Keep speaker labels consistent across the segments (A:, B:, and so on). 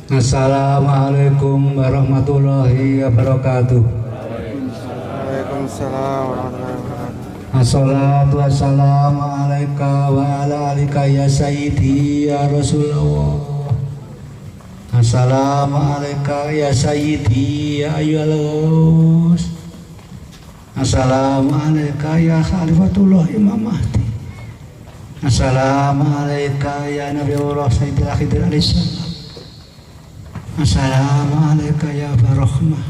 A: Assalamualaikum warahmatullahi wabarakatuh.
B: Waalaikumsalam warahmatullahi wabarakatuh.
A: Assalatu wassalamu alaika wa ala alika ya sayyidi ya Rasulullah. Assalamu alaika ya sayyidi ya ayyuhal. Assalamu alaika ya khalifatullah Imam Mahdi. Assalamu alaika ya Nabi Allah Sayyidil Khidir alaihissalam. Assalamualaikum ya Barahmah.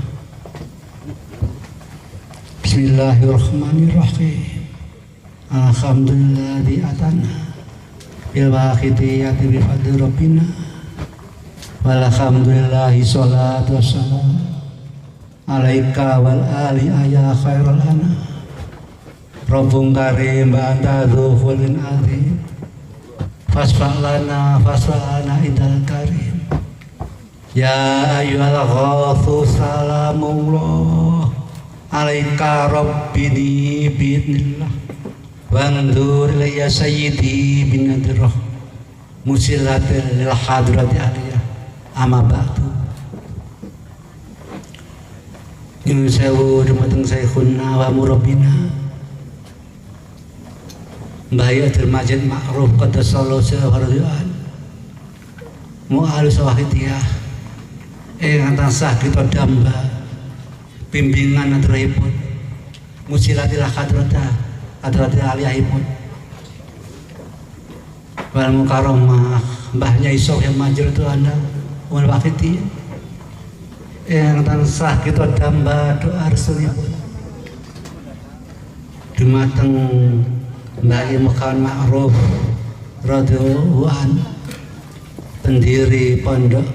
A: Bismillahirrahmanirrahim. Alhamdulillah di atana bil waqidiyati bi fadli rabbina. Walhamdulillahi sholatu wassalam alaika wal ali ya khairul ana. Rabbun karim wa anta dzufulin azim. Fasfa'lana indal karim. Ya ayyuhal ghawthu salamullah alaika rabbini bi'idnillah wandur ya sayyidi bin nadirah musilatil lil hadrati aliyah amma ba'du. Nyun sewu dumateng saykhuna wa murabbina Mbah Abdul Majid Ma'ruf qaddasallahu sirrahu mu'alus wahidiyah ingkang tansah kita damba bimbingan aturipun musilatil hadratil aliyahipun wal mukarramah mbahnya Isoh yang majur itu anda wal wafiti ingkang tansah kita damba doa resulipun dumateng Mbah Muhammad Ma'ruf radhiyallahu anhu pendiri pondok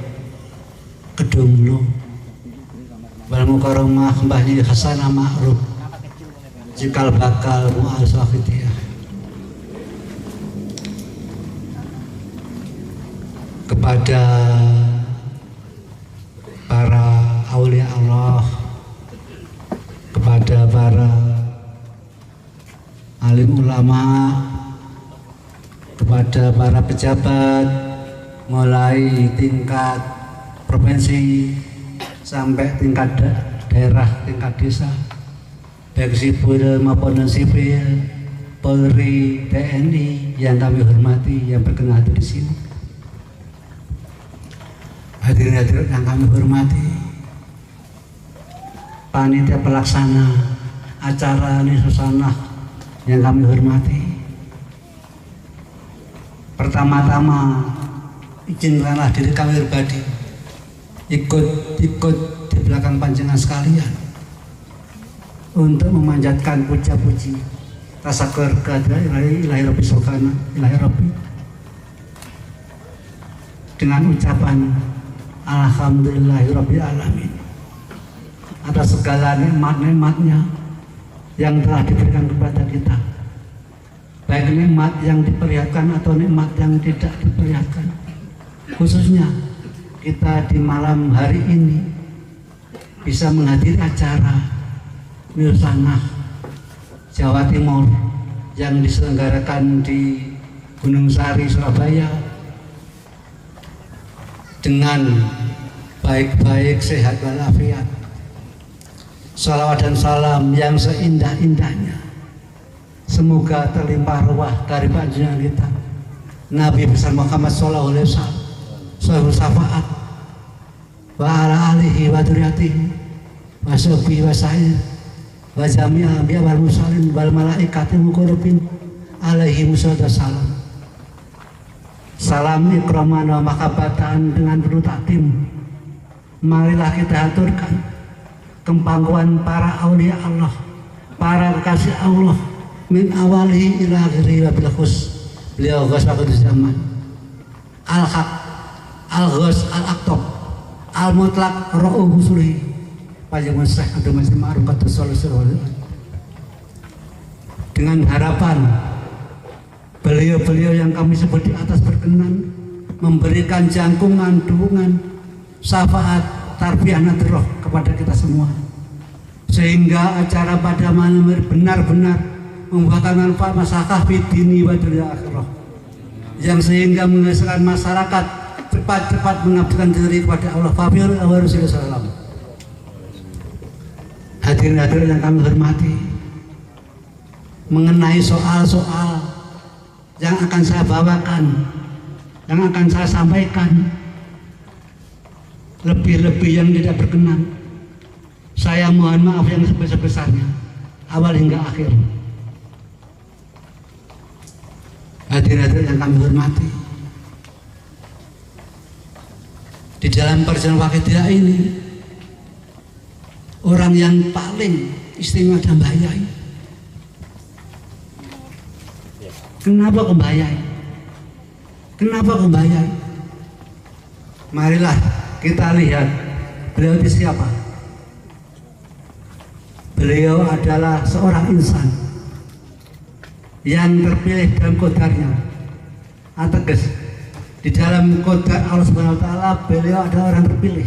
A: Kedunglu wal mukarramah Mbah Hasanah Ma'ruf cikal bakal mu'al safitiyah kepada para aulia Allah, kepada para alim ulama, kepada para pejabat mulai tingkat provinsi sampai tingkat daerah, tingkat desa, baik sipil maupun non sipil, Polri, TNI yang kami hormati, yang berkenan hadir di sini. Hadirin-hadirin yang kami hormati, panitia pelaksana acara Nisosanah yang kami hormati. Pertama-tama izinkanlah diri kami pribadi ikut di belakang panjenengan sekalian untuk memanjatkan puja-puji rasa kehadiran ilahi Rabbi Subhanahu ilahi Rabbi dengan ucapan alhamdulillahi Rabbil alamin atas segala nikmat-nikmatnya yang telah diberikan kepada kita, baik nikmat yang diperlihatkan atau nikmat yang tidak diperlihatkan. Khususnya kita di malam hari ini bisa menghadiri acara Nisosanah Jawa Timur yang diselenggarakan di Gunung Sari, Surabaya dengan baik-baik, sehat walafiat. Salawat dan salam yang seindah-indahnya semoga terlimpah ruah dari panjenengan kita Nabi besar Muhammad sallallahu alaihi wasallam, sahibul syafaat, wa ala alihi wa dzurriyyatihi wa sahbihi wa sa'ir wa jami'a anbiya wal mursalin wal malaikati muqarrabin alaihi wassalam. Salam ikraman wa mahabbatan dengan penuh takdim. Marilah kita aturkan kepangkuan para aulia Allah, para kekasih Allah min awalihi ila akhirihi wa bil khus. Beliau ghaswatul zaman al-haq al-ghas al-aqtab al-mutlaq ra'uh husuli panjenengan Syekh Abdul Majid Ma'ruf qaddasallahu dengan harapan beliau-beliau yang kami sebut di atas berkenan memberikan jangkungan, dukungan, syafaat, tarbiyah nadroh kepada kita semua, sehingga acara pada malam ini benar-benar membuahkan manfaat masyarakat fid dini wa dunya akhirah, yang sehingga menghasilkan masyarakat cepat-cepat mengabdikan diri kepada Allah. Fafir Rasulullah. Hadirin-hadirin yang kami hormati, mengenai soal-soal yang akan saya bawakan, yang akan saya sampaikan, lebih-lebih yang tidak berkenan, saya mohon maaf yang sebesar-besarnya, awal hingga akhir. Hadirin-hadirin yang kami hormati, di dalam perjalanan Waqidah ini, orang yang paling istimewa adalah Mbah Yai. Kenapa kok Mbah Yai? Kenapa kok Mbah Yai? Marilah kita lihat beliau itu siapa. Beliau adalah seorang insan yang terpilih dalam qadarnya. Ateges, di dalam qadar Allah Subhanahu wa taala, beliau adalah orang terpilih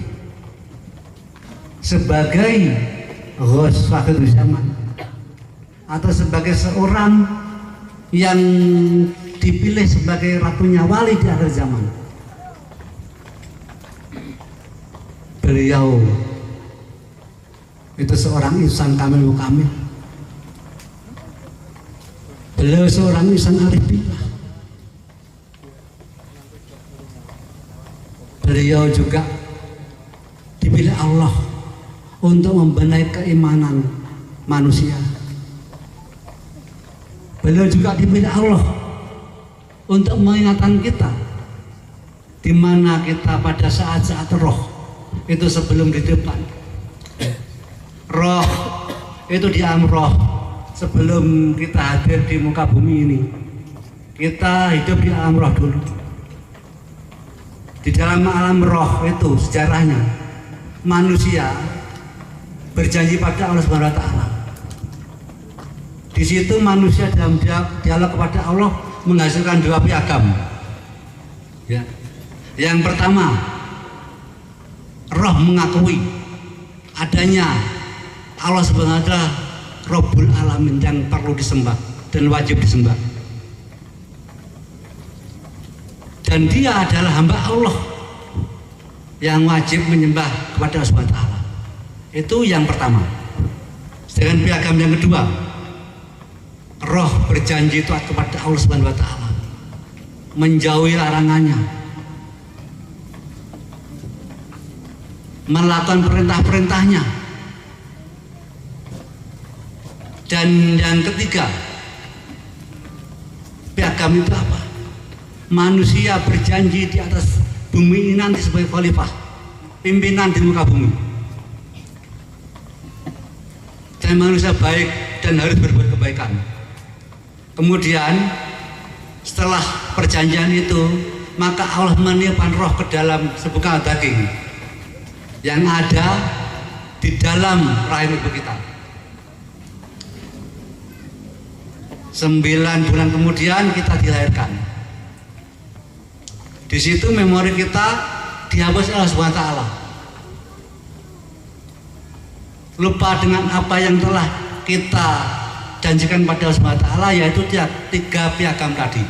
A: sebagai Ghaus Akhir Zaman, atau sebagai seorang yang dipilih sebagai ratunya wali di akhir zaman. Beliau itu seorang insan kamil mukamil. Beliau seorang insan arif billah. Beliau juga dipilih Allah untuk membenahi keimanan manusia. Beliau juga dipilih Allah untuk mengingatkan kita di mana kita pada saat-saat roh itu sebelum di depan. Roh itu di alam roh sebelum kita hadir di muka bumi ini. Kita hidup di alam roh dulu. Di dalam alam roh itu sejarahnya manusia berjanji pada Allah Subhanahu wa taala. Di situ manusia dalam dialog kepada Allah menghasilkan dua piagam. Ya. Yang pertama, roh mengakui adanya Allah Subhanahu wa taala Rabbul Alamin yang perlu disembah dan wajib disembah. Dan dia adalah hamba Allah yang wajib menyembah kepada Allah Subhanahu wa taala. Itu yang pertama. Sedangkan piagam yang kedua, roh berjanji taat kepada Allah Subhanahu wa taala, menjauhi larangannya, melakukan perintah-perintahnya. Dan yang ketiga, piagam itu apa? Manusia berjanji di atas bumi ini nanti sebagai khalifah, pimpinan di muka bumi. Dan manusia baik dan harus berbuat kebaikan. Kemudian setelah perjanjian itu, maka Allah meniupkan roh ke dalam sebuah daging yang ada di dalam rahim ibu kita. 9 bulan kemudian kita dilahirkan. Di situ memori kita dihapus Allah Subhanahu wa taala. Lupa dengan apa yang telah kita janjikan pada Allah Subhanahu wa taala, yaitu 3 piagam tadi.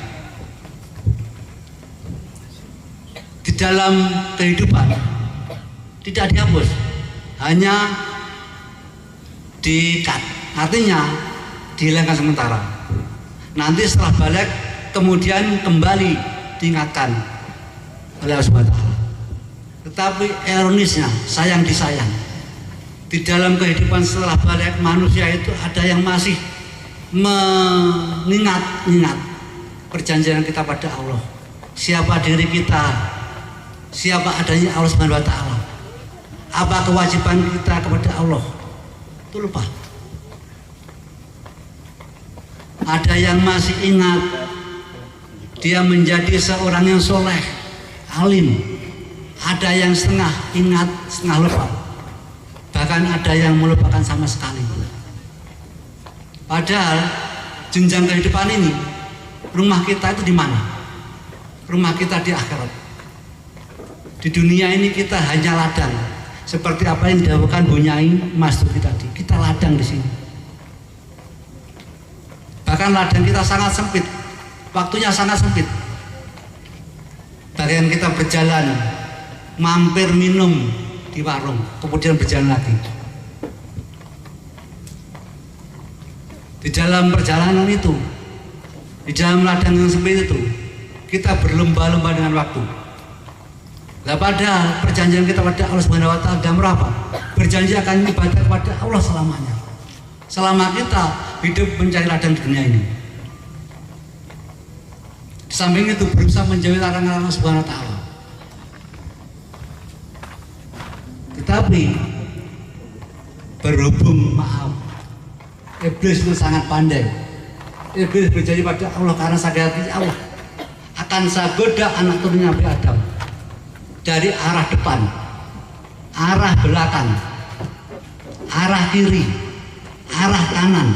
A: Di dalam kehidupan tidak dihapus, hanya di-cut, artinya dihilangkan sementara. Nanti setelah balik kemudian kembali diingatkan oleh Allah Subhanahu wa taala. Tetapi ironisnya, sayang disayang, di dalam kehidupan setelah balik manusia itu ada yang masih mengingat perjanjian kita pada Allah. Siapa diri kita, siapa adanya Allah Subhanahu wa taala, apa kewajiban kita kepada Allah, itu lupa. Ada yang masih ingat, dia menjadi seorang yang soleh, alim. Ada yang setengah ingat, setengah lupa. Bahkan ada yang melupakan sama sekali. Padahal jenjang kehidupan ini, rumah kita itu di mana? Rumah kita di akhirat. Di dunia ini kita hanya ladang, seperti apa yang didawuhkan Bu Nyai Mas Duki tadi. Kita ladang di sini. Bahkan ladang kita sangat sempit, waktunya sangat sempit. bagian kita berjalan, mampir minum di warung, kemudian berjalan lagi. Di dalam perjalanan itu, di dalam ladang yang sempit itu, kita berlomba-lomba dengan waktu. Nah, padahal perjanjian kita pada Allah Subhanahu wa Ta'ala dan berapa? Berjanji akan ibadah kepada Allah selamanya. Selama kita hidup mencari ladang dunia ini. Di samping itu berusaha menjauhi larangan Allah Subhanahu wa Ta'ala. Tetapi berhubung, maaf, iblis itu sangat pandai. Iblis berjanji pada Allah, karena sakit hati Allah akan saya goda anak turunnya Nabi Adam dari arah depan, arah belakang, arah kiri, arah kanan,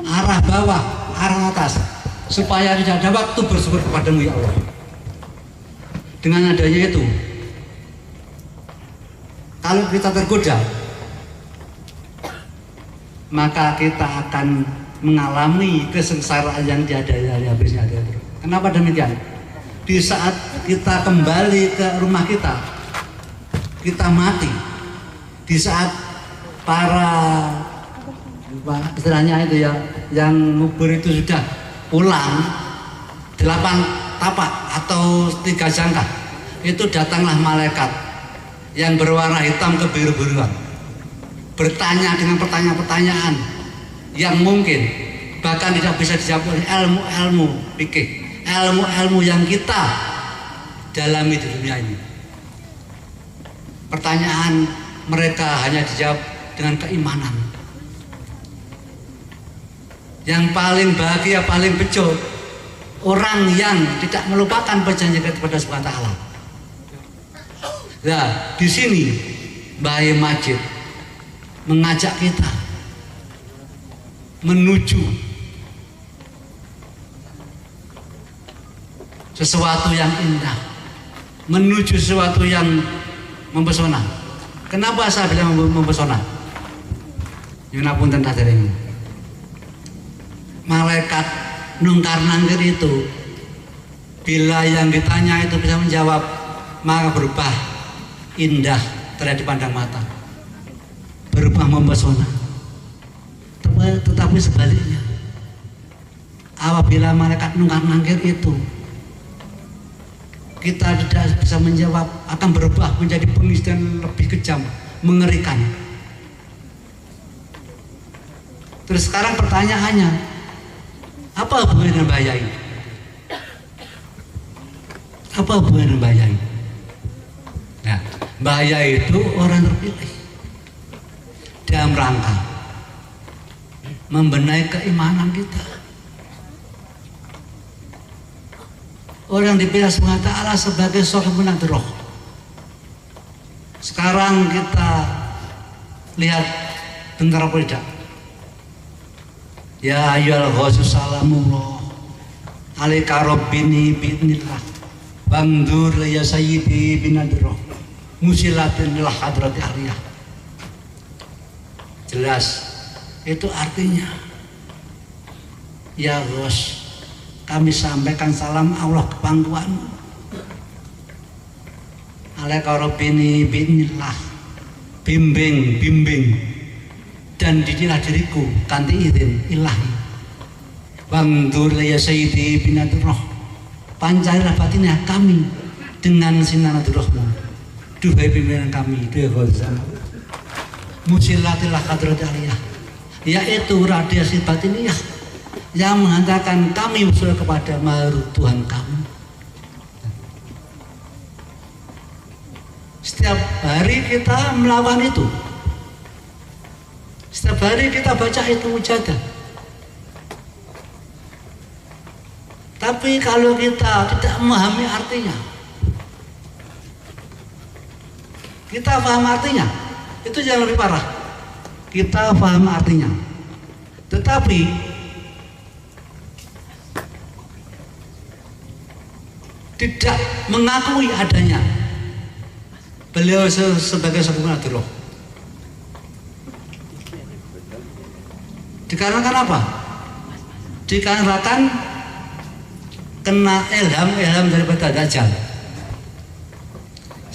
A: arah bawah, arah atas, supaya tidak ada waktu bersyukur kepadamu ya Allah. Dengan adanya itu, kalau kita tergoda, maka kita akan mengalami kesengsaraan yang tiada habisnya. Kenapa demikian? Di saat kita kembali ke rumah kita mati. Di saat para istilahnya itu ya, yang ngubur itu sudah pulang 8 tapak atau 3 jangkah, itu datanglah malaikat yang berwarna hitam kebiru-biruan, bertanya dengan pertanyaan-pertanyaan yang mungkin bahkan tidak bisa dijawab oleh ilmu-ilmu fikih, ilmu-ilmu yang kita dalami di dunia ini. Pertanyaan mereka hanya dijawab dengan keimanan. Yang paling bahagia, paling bejo, orang yang tidak melupakan perjanjian kepada Subhanahu wa Ta'ala. Nah, di sini Mbah Majid mengajak kita menuju sesuatu yang indah, menuju sesuatu yang mempesona. Kenapa saya bilang mempesona? Yunapunten hadirin. Malaikat nungkar nangkir itu, bila yang ditanya itu bisa menjawab, maka berubah indah terhadap dipandang mata, berubah mempesona. Tetapi sebaliknya, apabila malaikat nungkar nangkir itu kita tidak bisa menjawab, akan berubah menjadi bengis dan lebih kejam, mengerikan. Terus sekarang pertanyaannya, apa hubungannya dengan bahaya ini? Apa hubungannya dengan bahaya ini? Nah, bahaya itu orang terpilih dalam rangka membenahi keimanan kita. Orang dipilih SWT sebagai sahibun nadroh. Sekarang kita lihat bentar apa tidak? Ya ayyuhal ghasus salamullah alaika rabbini bi'nillah bangdur ya sayyidi binadroh musilatin lah hadrati aliyah. Jelas itu artinya, ya Ghos, kami sampaikan salam Allah ke pangkuanmu. Alaika rabbini bi'nillah, bimbing dan didilah diriku kanthi izin ilahi. Bangdur ya sayyidi binadroh, pancarilah batinnya kami dengan sinar nadrohmu. Duhai pimpinan kami, duhai Ghazal musilatillah hadrati aliyah, yaitu radiasi batiniyah yang menghantarkan kami usul kepada Maha Tuhan kami. Setiap hari kita melawan itu, setiap hari kita baca itu mujadah. Tapi kalau kita tidak memahami artinya, kita paham artinya, itu yang lebih parah. Kita paham artinya, tetapi tidak mengakui adanya beliau sebagai sahibun nadroh. Dikarenakan apa? Dikarenakan kena ilham daripada Dajjal.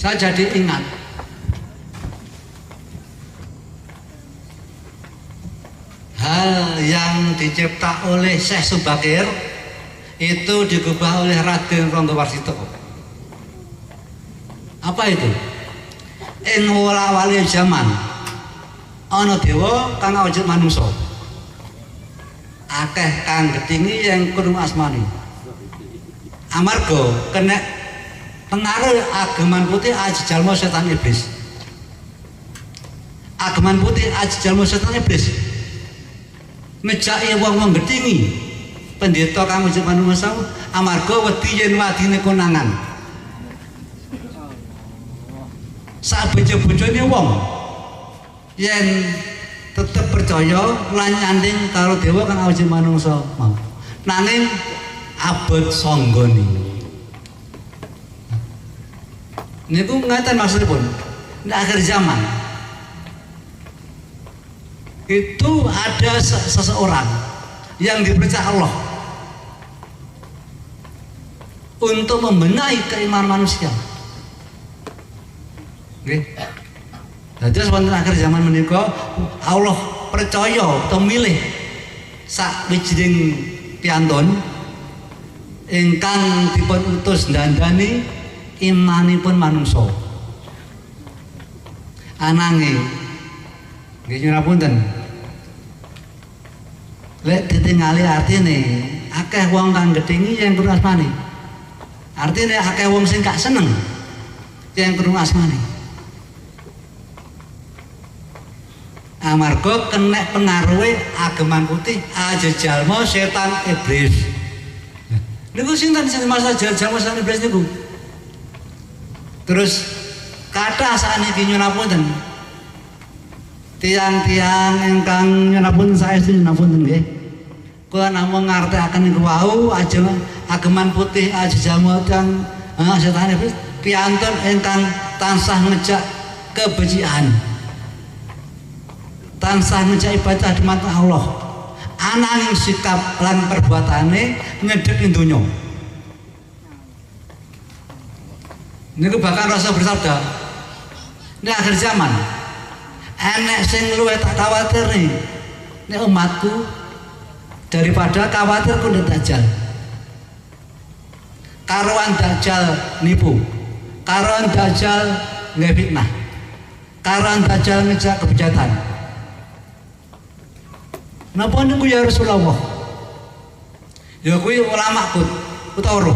A: Saya jadi ingat hal yang dicipta oleh Syekh Subakir itu digubah oleh Raden Ranggawarsita. Apa itu? Ing wala-wali zaman ana dewa kang awujud manungsa. Akeh kang gedhingi yang krungu asmani. Amarga kena pengaruh ageman putih aji jalma setan iblis. Ageman putih aji jalma setan iblis. Ngejaki wong-wong gedhingi pendeta kang awujud manungsa amarga wedi yen wadine konangan. Sak bojo-bojone wong yen tetep percaya lan nyanding karo dewa kang awujud manungsa mau. Nanging abot sanggane. Niku ngaten maksudipun. Nek akhir zaman itu ada seseorang yang dipercaya Allah untuk membenahi keimanan manusia. Nggih. Dados wonten akhir zaman menika Allah percaya atau milih sawijining piantun ingkang dipun utus ndandani imanipun manungsa. Ananging nggih nyuwun lek ditingali artine akeh wong kang gedhingi yang krungu asmane. Artine akeh wong sing gak seneng yang krungu asmane. Amarga kena pengaruhe ageman putih aja jalma setan iblis. Niku sinten sing masa jalma setan iblis niku? Terus kathah sakniki nyunapunten. Tiang-tiang ingkang nyunapunten saestu nyunapunten nggih. Kula namung ngartekaken niku wau aja ageman putih aja jalma kang setan iblis piantun ingkang tansah ngejak kebencian. Tansah ngejak ibadah dumateng Allah. Ananging sikap lan perbuatane nyedhek donya. Niku bakal rasa bersabda. Nek akhir zaman enek sing luwih tak khawatir nih nek umatku daripada khawatir ku Dajjal. Karoan Dajjal nipu. Karoan Dajjal nggih fitnah. Karoan Dajjal ngejak kebejatan. Napa niku ya Rasulullah? Ya kuwi ulama utawa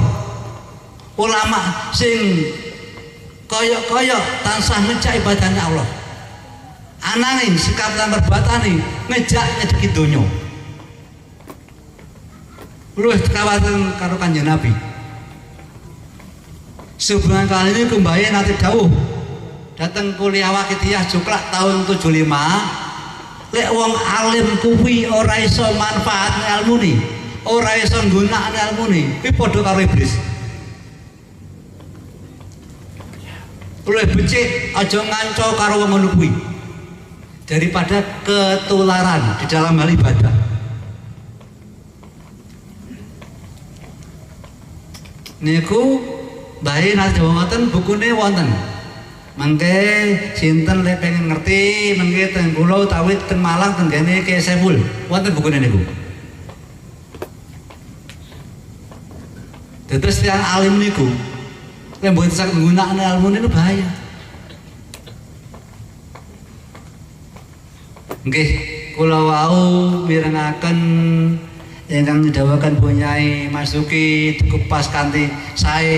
A: ulama sing kaya-kaya tansah ngejak ibadahnya Allah. Ananging sikap lan perbuatane ngejak nyedeki donya. Luwih kawaten karo Kanjeng Nabi. Sebulan kali ini kembali nanti dawuh dateng kuliah Wakitiyah Juklak tahun 75. Lek wong alim kuwi ora iso manfaatne ilmune, ora iso nggunakne ilmune, kuwi padha karo iblis. Luwih becik aja nganco karo wong ngono kuwi daripada ketularan di dalam hal ibadah. Niku bae nate wonten bukune wonten. Mangke sinten lek pengen ngerti mengke teng kula utawi teng Malang teng kene Ki Saiful wonten bukune niku. Dados tiyang alim niku lek mboten saged nggunakake ilmu niku bahaya. Nggih kula wau mirengaken ingkang nyedhawaken Bunyai Mas Duki dikupas kanthi sae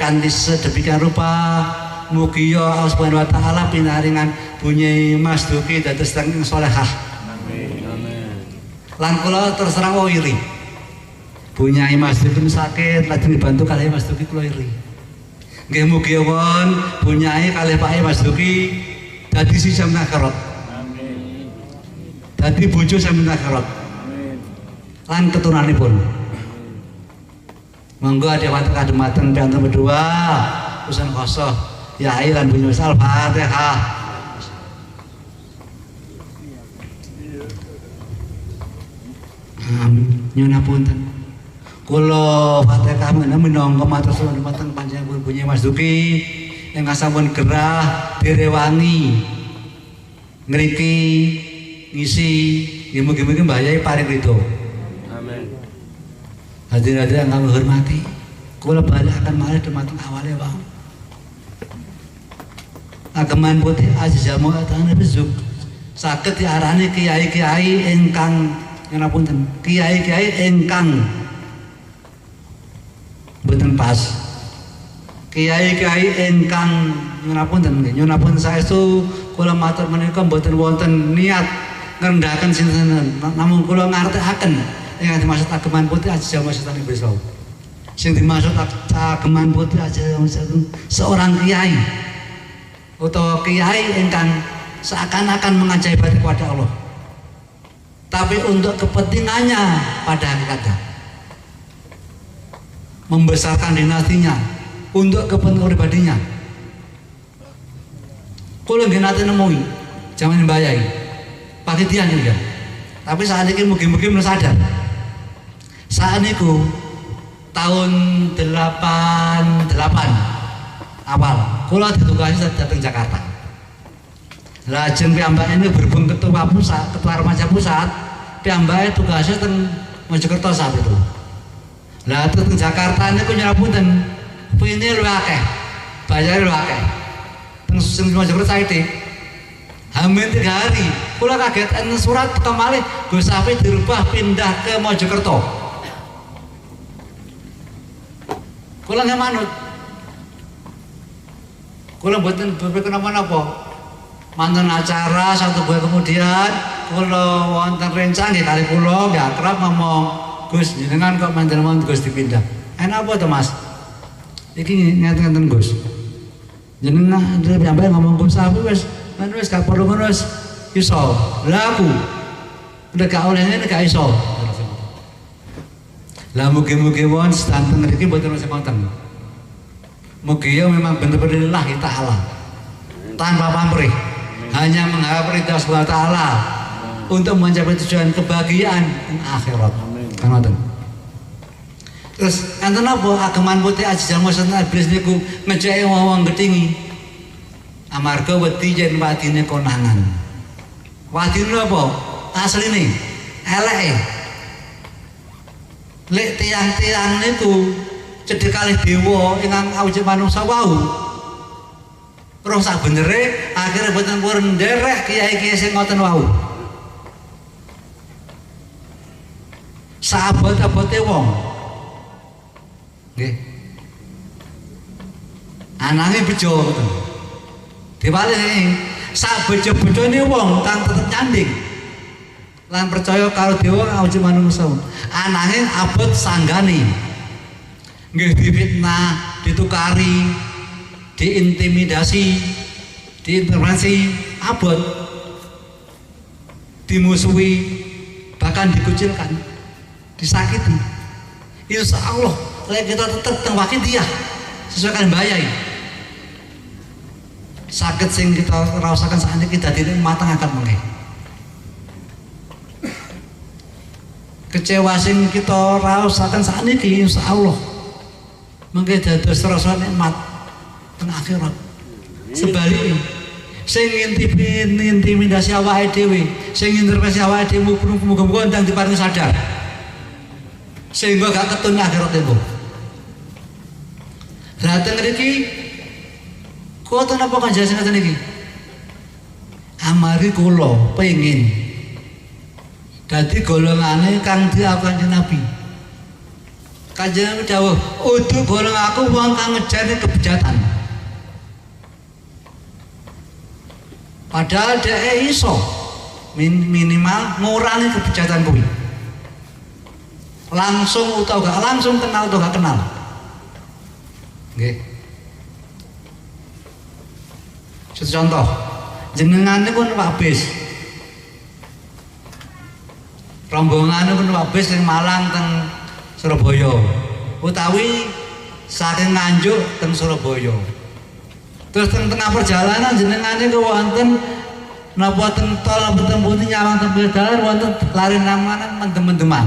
A: kanthi sedemikian rupa. Mugi ya Allah Subhanahu wa taala pinaringan Bunyai Mas Duki dados tiyang salehah. Amin. Amin. Lan kula terus terang iri. Bunyai Mas Duki sakit lajeng dibantu kalih Mas Duki kula iri. Nggih mugi won Bunyai kalih Pak Mas Duki dadi si jam akhirat. Amin. Dadi bojo jam akhirat. Amin. Lan keturunanipun. Monggo adhewaken kadhemaken piantun berdua urusan khosoh. Ya lan bunyi Al-Fatihah. Nyuwun apunten. Kula Fatihah minangka matur suwun dumateng panjenengan Bunyai Mas Duki ingkang sampun gerah direwangi ngriki ngisi nggih mugi-mugi Mbah Yai paring ridho.
B: Amin.
A: Hadirin yang kami hormati, kula balakan malih dumateng awale wae. Ageman Putih Aziz Jamu Atane Bezuk saged diarani kiai-kiai ingkang ngapunten, kiai-kiai ingkang boten pas. Kiai-kiai ingkang ngapunten nggih, nyuwun saestu kula matur menika boten wonten niat ngrendhaken sinten, namung kula ngartekaken ingkang dimaksud Ageman Putih Aziz Jamu Atane Bezuk. Sing dimaksud Ageman Putih Aziz Jamu seorang kiai atau kiai ingkang seakan-akan mengajai hati kepada Allah, tapi untuk kepentingannya pada hakikatnya membesarkan dinastinya untuk kepentingan pribadinya. Kula nggih nate nemui jaman Mbah Yai pagi tiang juga, tapi saat ini mugi-mugi sadar. Saat niku tahun 88 awal kula ditugasi datang Jakarta. Lajeng piyambake ini berhubung ketua pusat, ketua remaja pusat, piyambake tugasnya teng Mojokerto saat itu. Lah teng Jakarta niku nyerapunten pine luwih akeh, bayare luwih akeh. Teng Mojokerto saiki hamin 3 hari, kula kaget enten surat teko malih Gus Safi dirubah pindah ke Mojokerto. Kula nggih manut. Kula mboten berpikir napa-napa. Manten acara satu bulan kemudian kula wonten rencang nggih kali kula nggih akrab ngomong, Gus jenengan kok manten Gus dipindah. Enak apa to Mas? Iki ngeten-ngeten Gus. Jenengan piyambake ngomong Gus Safi wis gak perlu ngono wis iso. Lah aku udah gak oleh ngene gak iso. Lah mugi-mugi won sedanten mriki mboten semonten. Mugi ya memang benar-benar lillahi ta'ala tanpa pamrih, hanya mengharap ridha Allah Ta'ala untuk mencapai tujuan kebahagiaan dan akhirat. Ngoten. Terus enten apa Ageman Putih Aziz Jamu Atane Bezuk niku ngejeki wong gedhingi amarga wedi yen wadine konangan. Wadine apa? Asline eleke. Lek tiang-tiang niku cedhek kalih dewa ingkang awujud manungsa wau. Roh sak benere akhire boten purun nderek kiai-kiai sing ngoten wau. Saabot-abote wong. Nggih. Anange bejo ngoten. Diwali sak bejo-bejone wong kang tetep nyanding lan percaya karo dewa awujud manungsa. Anange abot sanggane. Nggih difitnah, ditukari, diintimidasi, diintervensi, abot, dimusuhi, bahkan dikucilkan, disakiti. Insya Allah, kalau kita tetap tengwakin dia sesuai dengan Mbah Yai. Sakit sing kita rasakan saat ini kita tidak matang akan mengenai. Kecewa sing kita rasakan saat ini insya Allah mungkin dados rasa nikmat teng akhirat. Sebaliknya sing intimidasi awake dhewe, sing intervensi awake dhewe muga-muga ndang diparingi sadar sehingga gak ketun akhirat itu. Lah teng mriki kok napa kanjeng ngoten iki? Amari kula pengin dadi golongane kang diakoni Kanjeng Nabi. Kanjeng Nabi dawuh, "Udu golong aku wong kang ngejane kebejatan." Padahal dhek iso minimal ngurangi kebejatan kuwi. Langsung utawa gak langsung, kenal utawa gak kenal. Nggih. Contoh, jenengan niku numpak bis. Rombongan niku numpak bis ning Malang teng Surabaya. Utawi saking Nganjuk teng Surabaya. Terus tengah perjalanan jenengan niku wonten napa teng tol napa teng pundi nyawang teng dalan wonten lari namanan mendem-mendeman.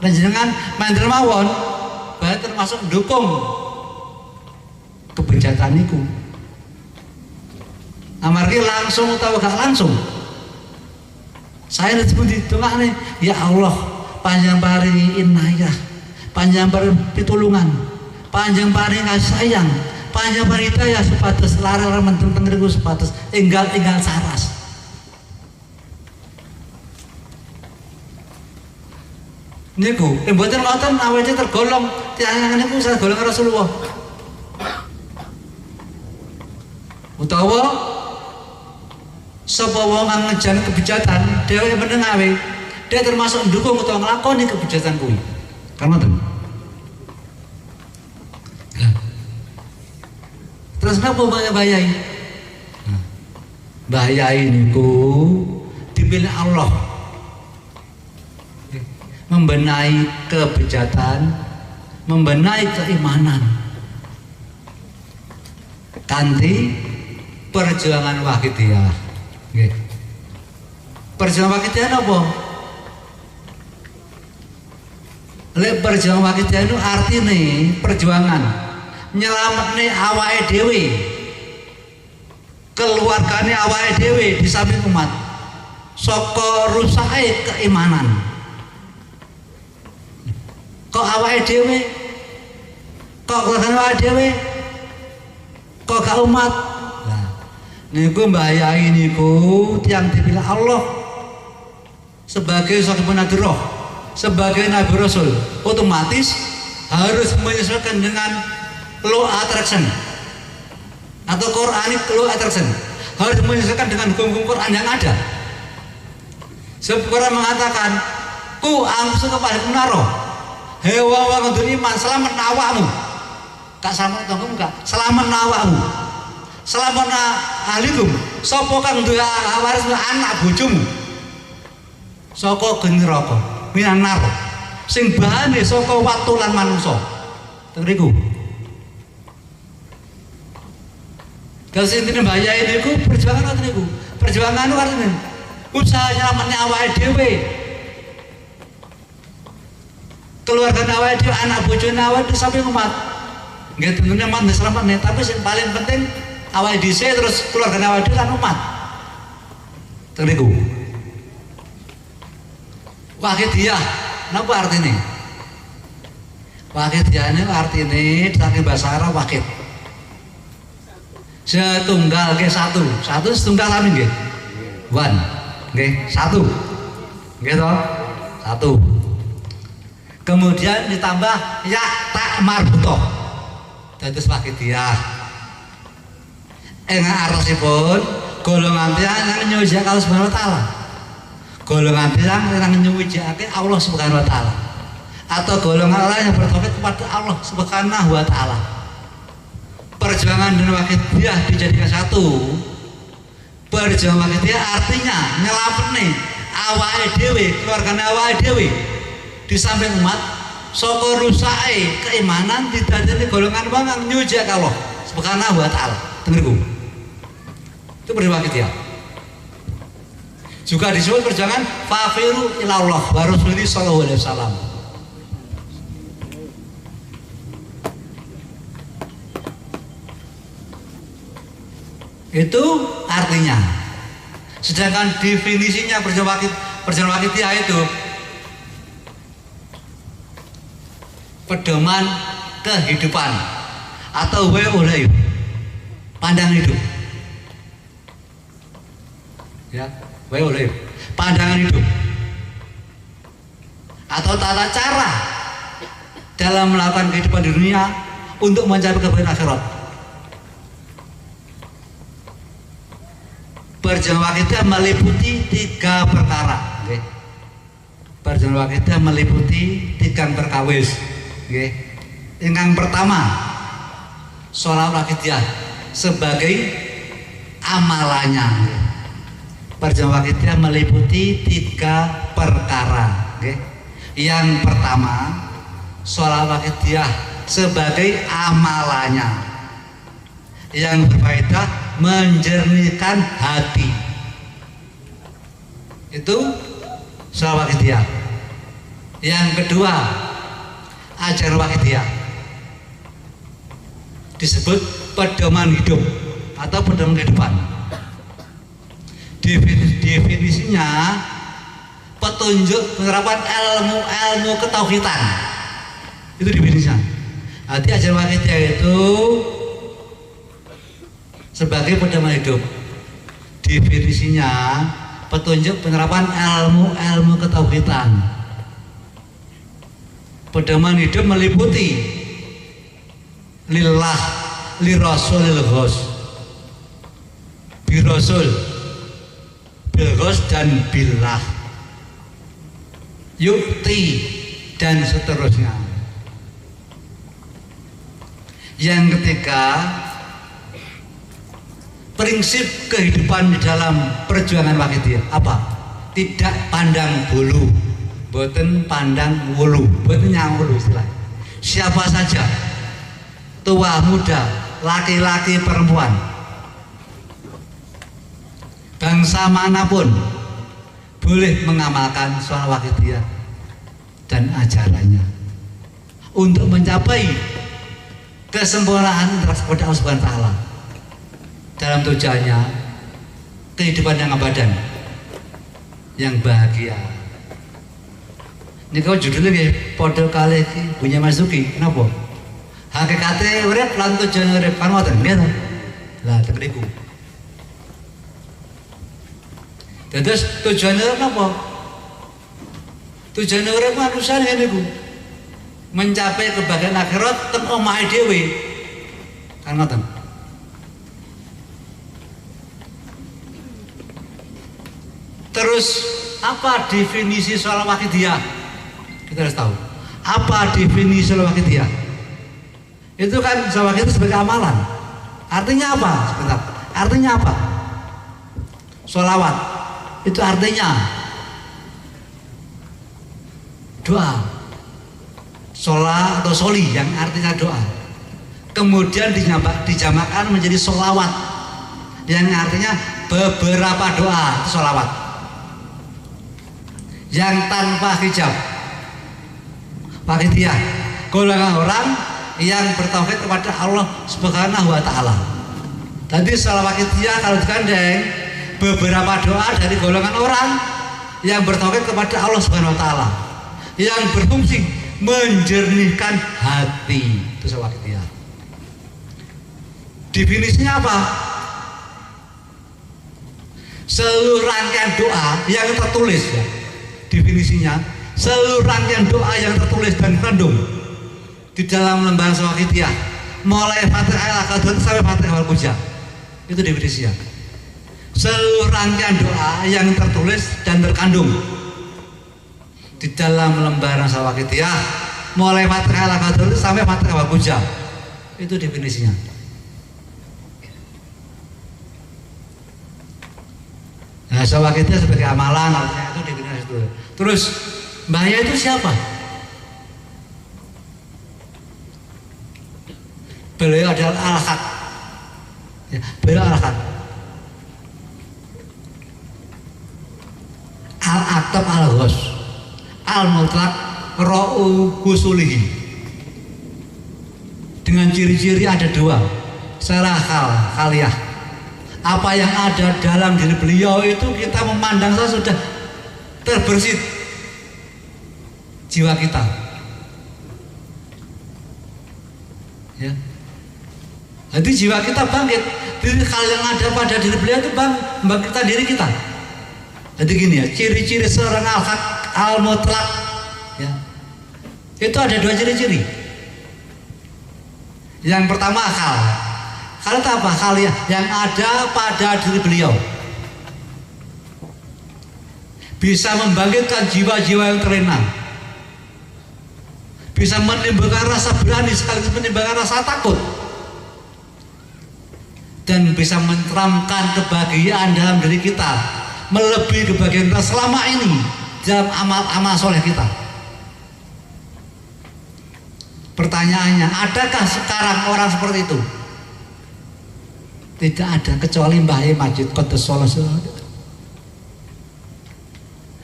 A: Dan jenengan mandel mawon berarti termasuk mendukung kebejatan niku. Amargi langsung utawa gak langsung. Saya disebut dongakne, ya Allah, panjang paringi inayah, panjang paring pitulungan, panjang paring kasih sayang, panjang paring hidayah supados lara-lara menteng-teng riku supados enggal saras. Niku, mboten ngoten awake tergolong tiyang niku saya golong Rasulullah. Utawa sapa wong kang ngejani kebijakan dhewe meneng awe, dia termasuk mendukung utawa nglakoni kebijakan kuwi. Kan ngoten. Terus napa bahayai? Bahayai niku dipilih Allah. Membenahi kebijakan, membenahi keimanan kanthi perjuangan Wahidiyah. Nggih. Perjuangan Wahidiyah napa? Lek perjuangan Wahidiyah itu artine perjuangan nyelametne awake dhewe, keluargane awake dhewe di samping umat saka rusake keimanan. Kok awake dhewe, kok keluarga awake dhewe, kok gak umat. Nah, niku mbahayai niku tiang dipilih Allah sebagai sahibun nadroh, sebagai nabi rasul, otomatis harus menyesuaikan dengan law attraction atau Quranic law attraction, harus menyesuaikan dengan hukum-hukum Quran yang ada. Sebab Quran mengatakan, ku angsu kepada menaro. Hewa wong iman selamat awakmu. Gak selamat tanggung gak, selamat awakmu. Selamat ahlikum. Sapa kang duwe waris anak bojomu. Saka geni neraka, minan nar. Sing bahane saka watu lan manungsa. Teng riku. Terus intine bahaya niku perjuangan ngoten niku. Perjuangan artine usaha nyelametne awake dhewe. Keluarga awake dhewe, anak bojone awake sampai umat. Nggih tentunya umat selamat nih, tapi yang paling penting awake dhisik terus keluarga awake dhewe kan umat. Teriku. Wahidiyah, napa artine? Wahidiyah ini artine saking bahasa Arab wahid. Setunggal nggih satu setunggal sami nggih. One, nggih satu. Nggih toh? Satu. Kemudian ditambah ya tak marbutoh dados Wahidiyah. Arosipun golongan tiyang yang nyuwiji Allah Subhanahu wa taala. Golongan tiyang yang nyuwijake Allah Subhanahu wa taala. Atau golongan orang yang bertauhid kepada Allah Subhanahu wa taala. Perjuangan dan Wahidiyah dijadikan satu. Perjuangan Wahidiyah artinya nyelametne awake dhewe, keluargane awake dhewe di samping umat saka rusake keimanan didadekne golongan wong kang nyuwiji Allah Subhanahu wa taala. Dengerku. Itu perjuangan Wahidiyah. Juga disebut perjuangan fafiru ilallah wa rasulih sallallahu alaihi wasallam. Itu artinya. Sedangkan definisinya perjuangan Wahidiyah itu pedoman kehidupan atau way of life, pandangan hidup. Ya, way of life, pandangan hidup. Atau tata cara dalam melakukan kehidupan di dunia untuk mencapai kebaikan akhirat. Perjuangan Wahidiyah meliputi 3 perkara. Okay. Perjuangan Wahidiyah meliputi 3 perkawis. Okay. Yang pertama, sholat Wahidiyah sebagai amalannya. Perjuangan Wahidiyah meliputi 3 perkara. Okay. Yang pertama, sholat Wahidiyah sebagai amalannya yang berfaedah menjernihkan hati. Itu sholat Wahidiyah. Yang kedua, ajaran Wahidiyah disebut pedoman hidup atau pedoman kehidupan. Definisinya petunjuk penerapan ilmu ketauhidan. Itu definisinya. Arti ajaran Wahidiyah itu sebagai pedoman hidup. Definisinya petunjuk penerapan ilmu ketauhidan. Pedoman hidup meliputi lillah, lirasulil ghos, birasul, bilghos dan billah, yukti dan seterusnya. Yang ketiga, prinsip kehidupan di dalam perjuangan Wahidiyah apa? Tidak pandang bulu, boten pandang wulu, boten nyangulu istilah. Siapa saja, tua muda, laki-laki perempuan, bangsa manapun boleh mengamalkan soal Wahidiyah dan ajarannya untuk mencapai kesempurnaan kepada Allah Subhanahu wa Ta'ala dalam tujuannya kehidupan yang abadan, yang bahagia. Ini kau judulnya kayak podo kali punya Masuki. Kenapa? Hakikatnya urip lan tujuan urip kan ngoten nggih to. Lah tekniku. Terus tujuannya apa? Tujuannya urip manusia ngene iku. Mencapai kebahagiaan akhirat teng omahe dhewe. Kan ngoten. Terus apa definisi soal Wahidiyah? Kita harus tahu. Apa definisi soal Wahidiyah? Itu kan soal Wahidiyah sebagai amalan. Artinya apa? Sebentar. Artinya apa? Sholawat itu artinya doa. Sholat atau soli yang artinya doa. Kemudian dijamakkan menjadi sholawat yang artinya beberapa doa, itu sholawat. Yang tanpa hijab, Wahidiyah, golongan orang yang bertauhid kepada Allah Subhanahu wa Ta'ala. Tadi sholawat Wahidiyah kalau digandeng beberapa doa dari golongan orang yang bertauhid kepada Allah Subhanahu wa Ta'ala, yang berfungsi menjernihkan hati. Itu sholawat Wahidiyah. Definisinya apa? Seluruh rangkaian doa yang tertulis ya. Definisinya seluruh rangkaian doa yang tertulis dan terkandung di dalam lembaran sholawat Wahidiyah, mulai Fatihah al-Qadr sampai Fatihah al-Puja. Itu definisinya. Seluruh rangkaian doa yang tertulis dan terkandung di dalam lembaran sholawat Wahidiyah, mulai Fatihah al-Qadr sampai Fatihah al-Puja. Itu definisinya. Nah, sholawat Wahidiyah sebagai amalan, artinya itu definisi itu. Terus Mbah Yai itu siapa? Beliau adalah Al-Haq. Ya, beliau Al-Haq. Al-Aktab Al-Ghos, Al-Mutlaq Ra'u Husulihi. Dengan ciri-ciri ada dua, secara khaliyah. Apa yang ada dalam diri beliau itu kita memandang saja sudah terbersit jiwa kita. Ya. Jadi jiwa kita bangkit. Diri hal yang ada pada diri beliau itu membangkitkan diri kita. Jadi gini ya, ciri-ciri seorang al-haq al-mutlaq ya. Itu ada dua ciri-ciri. Yang pertama akal. Hal itu apa? Hal yang ada pada diri beliau. Bisa membangkitkan jiwa-jiwa yang terlena. Bisa menimbulkan rasa berani sekaligus menimbulkan rasa takut. Dan bisa menteramkan kebahagiaan dalam diri kita, melebihi kebahagiaan kita selama ini dalam amal-amal soleh kita. Pertanyaannya, adakah sekarang orang seperti itu? Tidak ada, kecuali Mbah Yai Majid Qaddasallahu.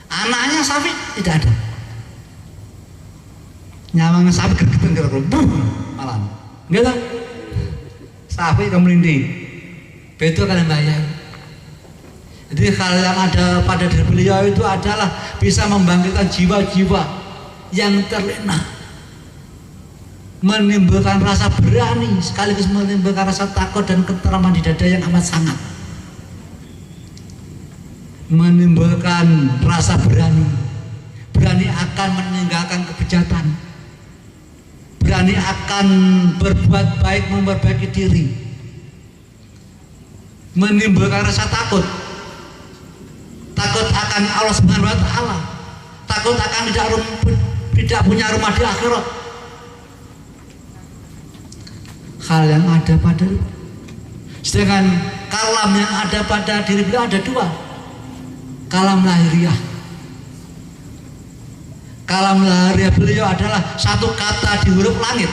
A: Anaknya Safi tidak ada. Nyawang Safi gergeten malam. Enggak tahu. Safi kemelindi. Betul kan Mbah Yai. Jadi hal yang ada pada diri beliau itu adalah bisa membangkitkan jiwa-jiwa yang terlena, menimbulkan rasa berani sekaligus menimbulkan rasa takut dan keteraman di dada yang amat sangat, menimbulkan rasa berani akan meninggalkan kebejatan, berani akan berbuat baik, memperbaiki diri, menimbulkan rasa takut akan Allah Subhanahu wa Ta'ala, takut akan tidak punya rumah di akhirat. Hal yang ada pada, sedangkan kalam yang ada pada diri beliau ada dua, kalam lahiriah. Kalam lahiriah beliau adalah satu kata di huruf langit,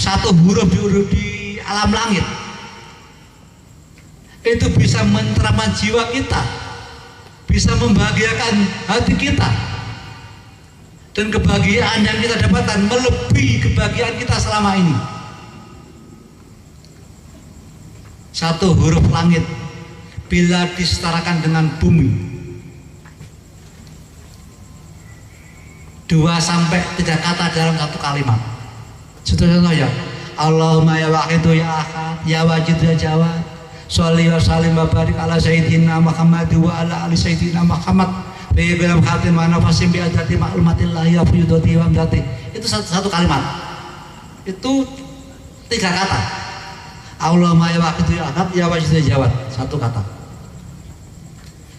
A: satu huruf di alam langit. Itu bisa menteramkan jiwa kita, bisa membahagiakan hati kita, dan kebahagiaan yang kita dapatkan melebihi kebahagiaan kita selama ini. Satu huruf langit bila disetarakan dengan bumi, 2 sampai 3 kata dalam satu kalimat. Contoh ya, Allahumma ya wahidu ya ahad ya wajid ya jawad, sholli wa sallim wa barik ala sayyidina Muhammad wa ala ali sayyidina Muhammad bi bilam khatim wa nafasim bi adati ma'lumatillahi wa fuyudati wa amdati. Itu satu kalimat, itu 3 kata. Allahumma ya wahidu ya ahad ya wajid ya jawad, 1 kata.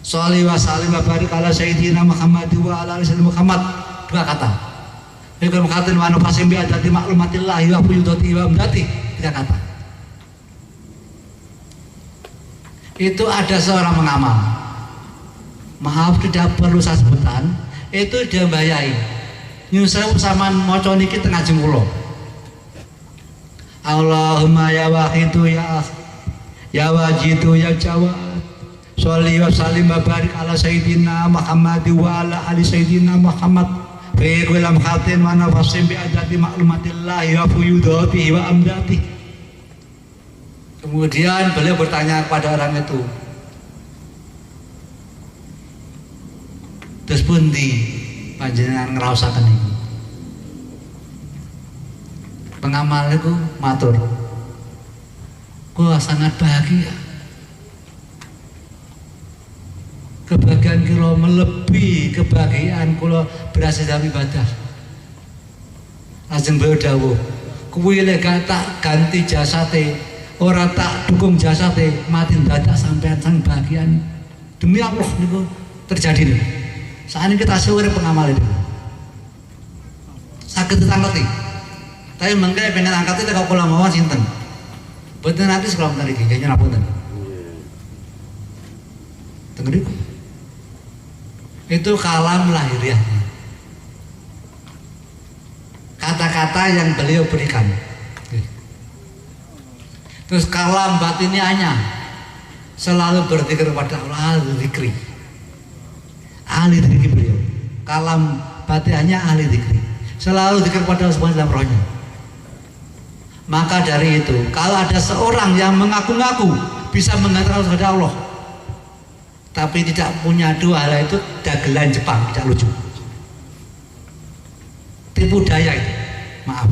A: Sholli wa sallim wa barik ala sayyidina Muhammad wa ala ali sayyidina Muhammad, 2 kata. Bi bilam khatim wa nafasim bi adati ma'lumatillahi wa fuyudati wa amdati, 3 kata. Itu ada seorang mengamal, maaf tidak perlu saya sebutkan, itu dia bayai nyusul sama moco niki tengah jengkulo. Allahumma ya wahidu ya wajidu ya jawad, sholli wa sallim wa barik ala sayyidina Muhammad wa ala ali sayyidina Muhammad fi kullam khatin wa nafasim bi adati ma'lumatillahi wa fuyudatihi wa amdati. Kemudian beliau bertanya kepada orang itu, terus pundi panjenengan ngraosaken iki? Pengamal itu matur, kula sangat bahagia. Kebahagiaan kula melebihi kebahagiaan kula berhasil dalam ibadah. Lajeng beliau dawuh, kuwi lek tak ganti jasate, ora tak dukung jasate, mati dadak sampean sang bahagian. Demi Allah niku terjadi nih. Saat ini kita urip pengamal itu sakit ditangketi, tapi mengke pengen angkat itu kalau mawon sinten boten nanti sekolah bentar iki kayaknya ngapunten tengeriku. Itu kalam lahiriahnya, kata-kata yang beliau berikan. Terus kalam batiniahnya selalu berzikir kepada Allah, ahli zikri beliau. Kalam batiniahnya ahli zikri, selalu zikir kepada Allah Subhanahu dalam rohnya. Maka dari itu, kalau ada seorang yang mengaku-ngaku bisa mengatakan kepada Allah, tapi tidak punya 2 hal itu, dagelan Jepang, tidak lucu, tipu daya itu, maaf.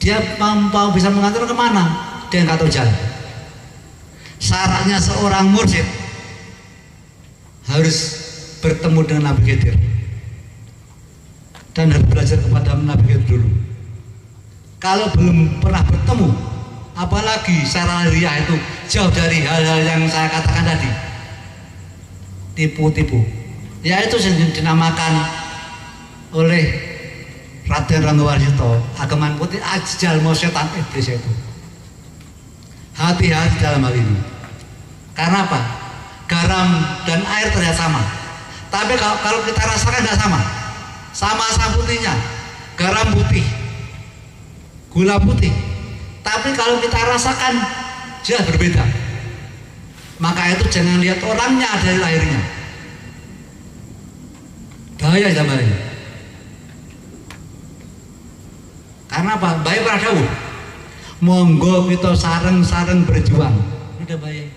A: Dia mau bisa mengatur kemana, dia nggak tahu jalan. Syaratnya seorang mursyid harus bertemu dengan Nabi Khidir dan harus belajar kepada Nabi Khidir dulu. Kalau belum pernah bertemu, apalagi secara lahiriah itu jauh dari hal-hal yang saya katakan tadi, tipu-tipu, yaitu yang dinamakan oleh Raden Ranggawarsita Ageman Putih ajal mau setan iblis itu. Hati-hati dalam hal ini. Karena apa? Garam dan air terlihat sama, tapi kalau kita rasakan tidak sama. Sama-sama putihnya, garam putih, gula putih, tapi kalau kita rasakan jelas berbeda. Maka itu jangan lihat orangnya dari lahirnya. Bahaya zaman ini. Karena apa? Baik para dawuh. Monggo kita sareng-sareng berjuang. Udah baik.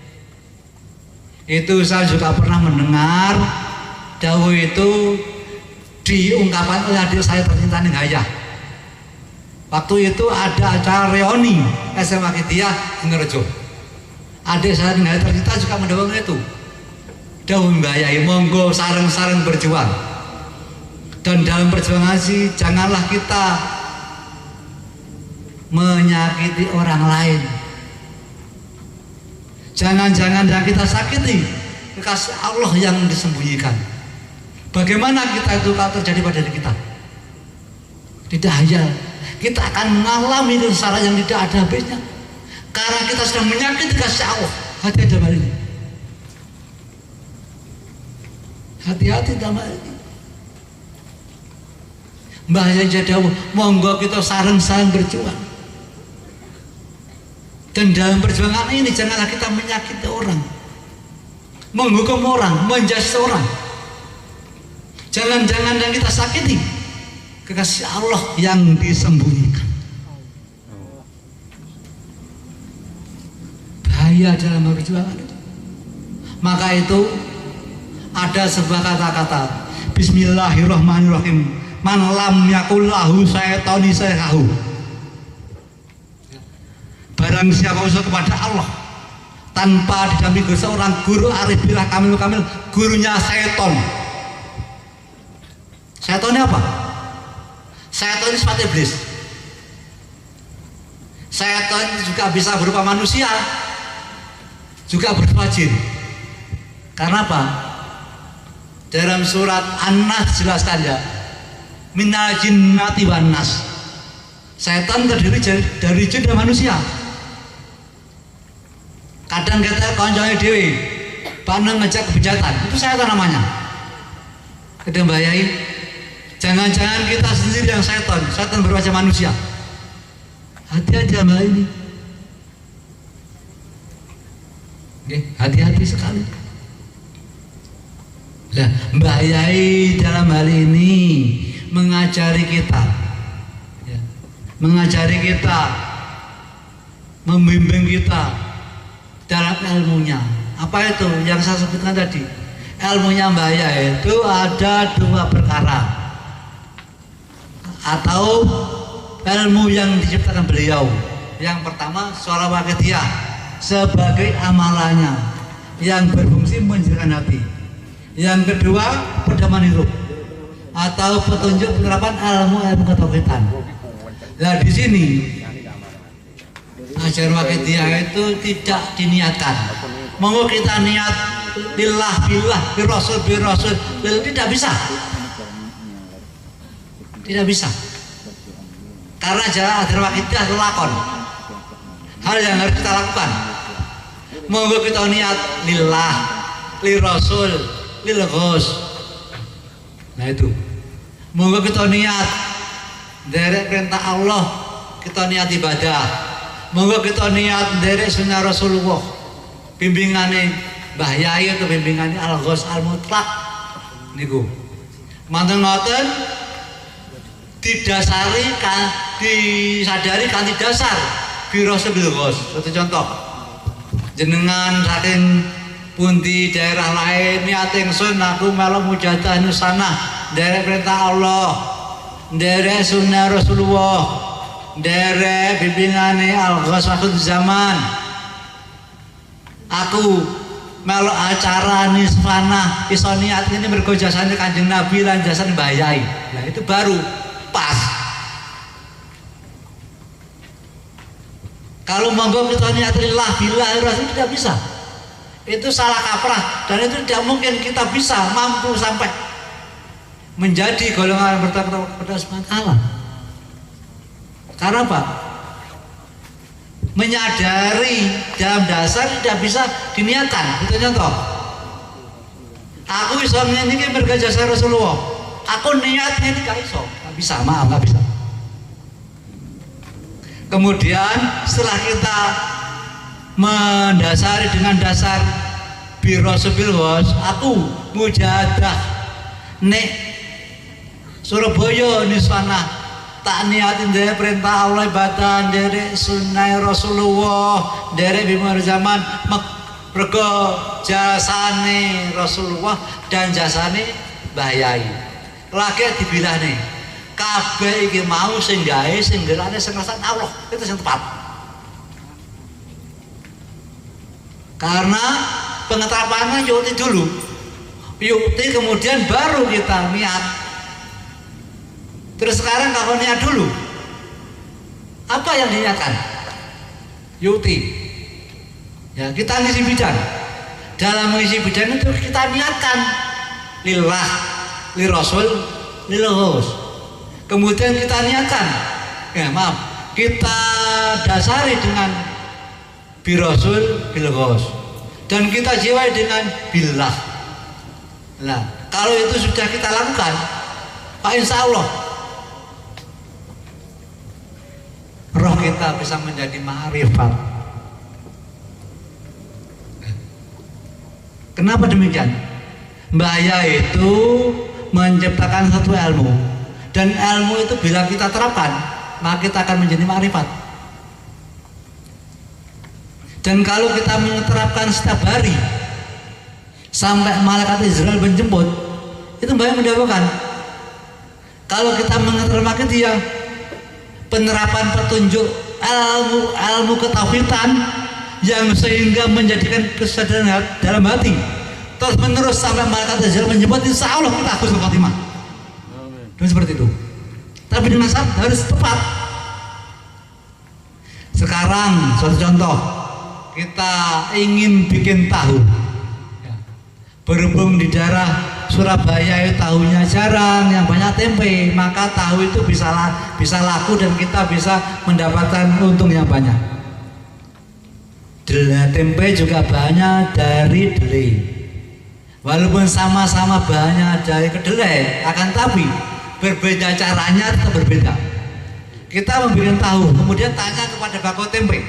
A: Itu saya juga pernah mendengar dawuh itu diungkapkan oleh adik saya tercinta ning Hayah. Waktu itu ada acara reuni SMA Kitia Sidoarjo. Adik saya ning Hayah tercinta juga mendawuh itu. Dawuh Mbah monggo sareng-sareng berjuang. Dan dalam perjuangan sih janganlah kita menyakiti orang lain. Jangan-jangan yang kita sakiti kekasih Allah yang disembunyikan. Bagaimana kita itu kalau terjadi pada diri kita? Tidak hayal, kita akan mengalami kesengsaraan yang tidak ada habisnya. Karena kita sedang menyakiti kasih Allah. Hati-hati dalam hal ini. Hati-hati dalam hal ini. Mbah Yaya dawuh, monggo kita sareng-sareng berjuang. Dan dalam perjuangan ini janganlah kita menyakiti orang, menghukum orang, menjudge orang. Jangan-jangan yang kita sakiti kekasih Allah yang disembunyikan. Bahaya dalam perjuangan itu. Maka itu ada sebuah kata-kata, Bismillahirrahmanirrahim. Man lam yakullahu syaitani sayhahu. Barang siapa usul kepada Allah tanpa didampingi seorang guru arif billah kamil, gurunya seton. Setonnya apa? Seton ini sifat iblis. Seton juga bisa berupa manusia, juga berupa jin. Karena apa? Dalam surat An-Nas jelaskan ya, minal jinnati wan nas. Setan terdiri dari jin dan manusia. Kadang kita konconya dewi, panang ngejak kebejatan, itu setan namanya. Kita membayai, jangan-jangan kita sendiri yang setan berwajah manusia. Hati-hati sama ini. Oke, hati-hati sekali. Nah, Mbah Yai dalam hal ini mengajari kita, ya, membimbing kita dalam ilmunya. Apa itu yang saya sebutkan tadi? Ilmunya Mbah Yai itu ada dua perkara, atau ilmu yang diciptakan beliau. Yang pertama suara wakidiyah sebagai amalannya yang berfungsi menjadikan hati. Yang kedua pedoman hidup atau petunjuk penerapan ilmu ketauhidan. Nah di sini ajar wakidiyah itu tidak diniatkan. Monggo kita niat billah bi rasul tidak bisa. Tidak bisa. Karena jalan ajar wakidiyah lakon. Hal yang harus kita lakukan. Monggo kita niat lillah, li rasul, lil ghos. Nah itu. Monggo kita niat derek perintah Allah, kita niat ibadah. Monggo kita niat derek sunnah Rasulullah. Bimbingane Mbah Yai atau bimbingane Al-Ghos Al-Mutlaq niku. Manten ngoten disadari kanthi dasar Biro Bil Ghos. Satu contoh. Jenengan saking pundi daerah lain niat ingsun aku melu mujahadah nusana derek perintah Allah, derek sunnah Rasulullah, derek bimbingane Al-Ghos Akhir Zaman. Aku melu acara nisfana iso niat ini mergo jasane Kanjeng Nabi lan jasane Mbah Yai. Nah itu baru pas. Kalau monggo kita niat lillah billah rasul tidak bisa. Itu salah kaprah dan itu tidak mungkin kita bisa mampu sampai menjadi golongan bertakwa kepada Allah. Karena apa? Menyadari dalam dasar tidak bisa diniatkan. Itu contoh. Aku bisa ini mergo jasa Rasulullah. Aku niatnya ini gak iso, gak bisa, maaf gak bisa. Kemudian setelah kita mendasari dengan dasar Biro Bil Ghos, aku mujahadah nek Surabaya niswana tak niatin dari perintah Allah ibadah dari sunnah Rasulullah dari bimar zaman mergo jasane Rasulullah dan jasane Mbah Yai lagi dibilang nih kabeh iki mau sing gawe sing ngerane sing ngrasakne Allah itu yang tepat karena pengetarapannya yuti dulu yuti kemudian baru kita niat. Terus sekarang kalau niat dulu, apa yang diniatkan? Yuti. Ya, kita ngisi bidan. Dalam mengisi bidan itu kita niatkan lillah, li rasul, lilhus. Kemudian kita niatkan, ya maaf, kita dasari dengan bi rasul, bilhus. Dan kita jiwai dengan billah. Nah, kalau itu sudah kita lakukan, Pak insya Allah roh kita bisa menjadi ma'rifat. Kenapa demikian? Mbah Yai itu menciptakan satu ilmu dan ilmu itu bila kita terapkan maka kita akan menjadi ma'rifat. Dan kalau kita menerapkan setiap hari sampai malaikat Israel menjemput itu Mbah Yai mendapatkan kalau kita menerapkan dia penerapan petunjuk ilmu ketauhidan yang sehingga menjadikan kesadaran dalam hati terus menerus sampai malaikat Israel menjemput insya Allah kita husnul khotimah. Dan seperti itu. Tapi dengan syarat harus tepat. Sekarang suatu contoh kita ingin bikin tahu. Berhubung di daerah Surabaya itu tahunya jarang, yang banyak tempe, maka tahu itu bisa laku dan kita bisa mendapatkan untung yang banyak. Tempe juga banyak dari delai. Walaupun sama-sama banyak dari kedelai, akan tapi berbeda caranya tetap berbeda. Kita membuat tahu, kemudian tanya kepada bako tempe,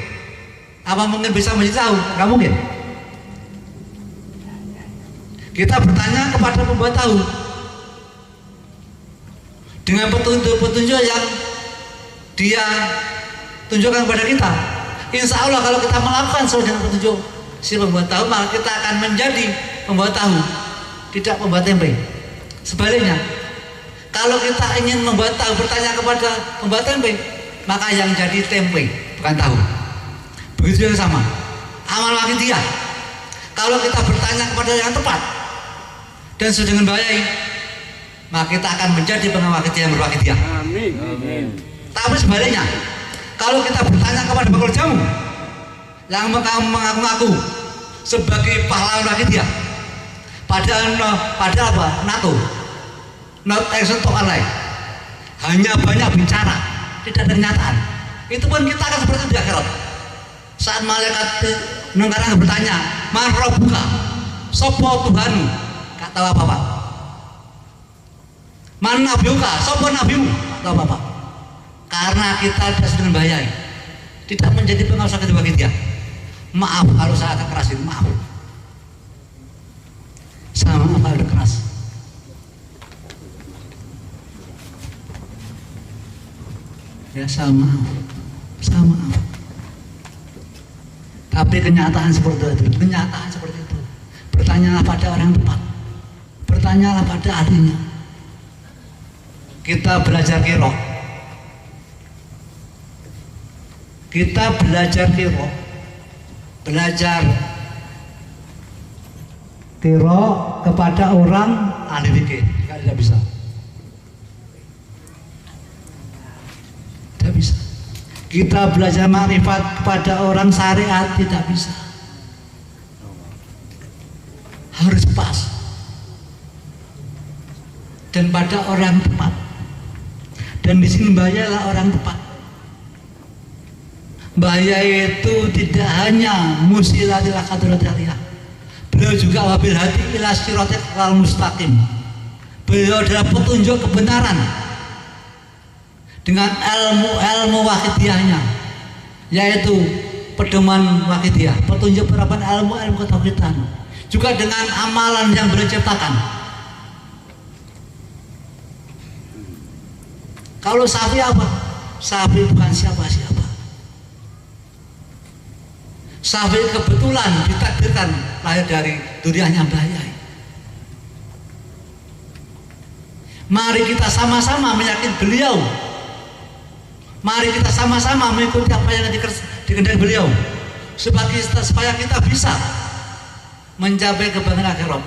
A: apa mungkin bisa menjadi tahu? Nggak mungkin. Kita bertanya kepada pembuat tahu dengan petunjuk-petunjuk yang dia tunjukkan kepada kita. Insya Allah kalau kita melakukan sesuai dengan petunjuk si pembuat tahu, maka kita akan menjadi pembuat tahu, tidak pembuat tempe. Sebaliknya, kalau kita ingin membuat tahu bertanya kepada pembuat tempe, maka yang jadi tempe bukan tahu. Begitu yang sama. Amal wakidiyah. Kalau kita bertanya kepada yang tepat dan sesuai dengan Mbah Yai, maka kita akan menjadi pengamal wakidiyah yang berwakidiyah.
B: Amin. Amin.
A: Tapi sebaliknya, kalau kita bertanya kepada bakul jamu yang mengaku-ngaku sebagai pahlawan wakidiyah, padahal apa? Not action to alay, hanya banyak bicara, tidak ada kenyataan. Itu pun kita akan seperti itu di akhirat. Saat malaikat nengkarang bertanya, "Man rabbuka?" Sopo Tuhanmu? Gak tahu apa-apa. "Man nabiyuka?" Sopo nabimu? Gak tahu apa-apa. Karena kita sudah dengan Mbah Yai tidak menjadi pengawas wakidiyah. Maaf kalau saya agak kerasin, maaf. Sama apa ada keras. Ya sama. Tapi kenyataan seperti itu. Bertanyalah pada orang tepat. Bertanyalah pada ahlinya. Kita belajar qiraah. Belajar qiraah kepada orang ahli fikih. Tidak bisa. Kita belajar ma'rifat kepada orang syariat tidak bisa. Harus pas. Dan pada orang tepat. Dan di sini Mbah Yai lah orang tepat. Mbah Yai itu tidak hanya musilatil qadratil aliyah. Beliau juga wabil hati ila siratal mustaqim. Beliau adalah petunjuk kebenaran. Dengan ilmu wakidiyahnya, yaitu pedoman wakidiyah, petunjuk penerapan ilmu ketauhidan, juga dengan amalan yang beliau ciptakan. Kalau Syafi'i apa? Syafi'i bukan siapa-siapa. Syafi'i kebetulan ditakdirkan lahir dari duriannya Mbah Yai. Mari kita sama-sama meyakini beliau. Mari kita sama-sama mengikuti apa yang dikehendaki beliau, supaya kita bisa mencapai kebahagiaan akhirat.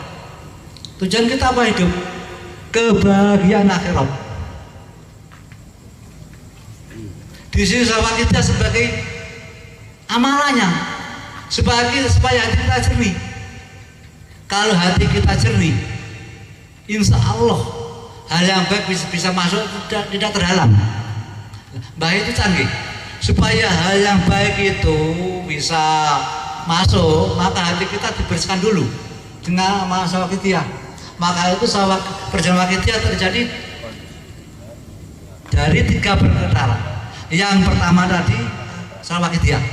A: Tujuan kita apa hidup? Kebahagiaan akhirat. Di sini sawah kita sebagai amalannya, supaya hati kita jernih. Kalau hati kita jernih, insya Allah hal yang baik bisa masuk, tidak terhalang. Mbah itu canggih, supaya hal yang baik itu bisa masuk, maka hati kita dibersihkan dulu dengan amal sawakitiyah. Maka itu perjalanan wakitiyah terjadi dari 3 perkara. Yang pertama tadi sawakitiyah.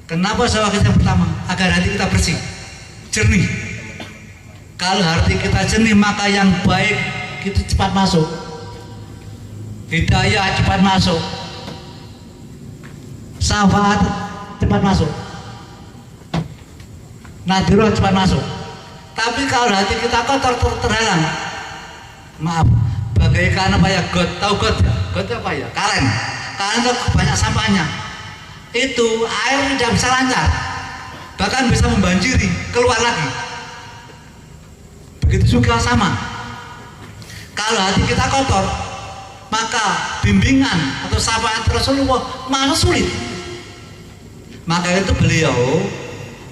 A: Kenapa sawakitiyah pertama? Agar hati kita bersih, jernih. Kalau hati kita jernih, maka yang baik itu cepat masuk, hidayah cepat masuk, syafaat cepat masuk, nadhirah cepat masuk. Tapi kalau hati kita kotor terhalang, maaf, bagaikan apa ya, got, tahu got ya? Got apa ya? Karen itu banyak sampahnya, itu air tidak bisa lancar, bahkan bisa membanjiri, keluar lagi. Begitu juga sama, kalau hati kita kotor, maka bimbingan atau syafaat Rasulullah malah sulit. Maka itu beliau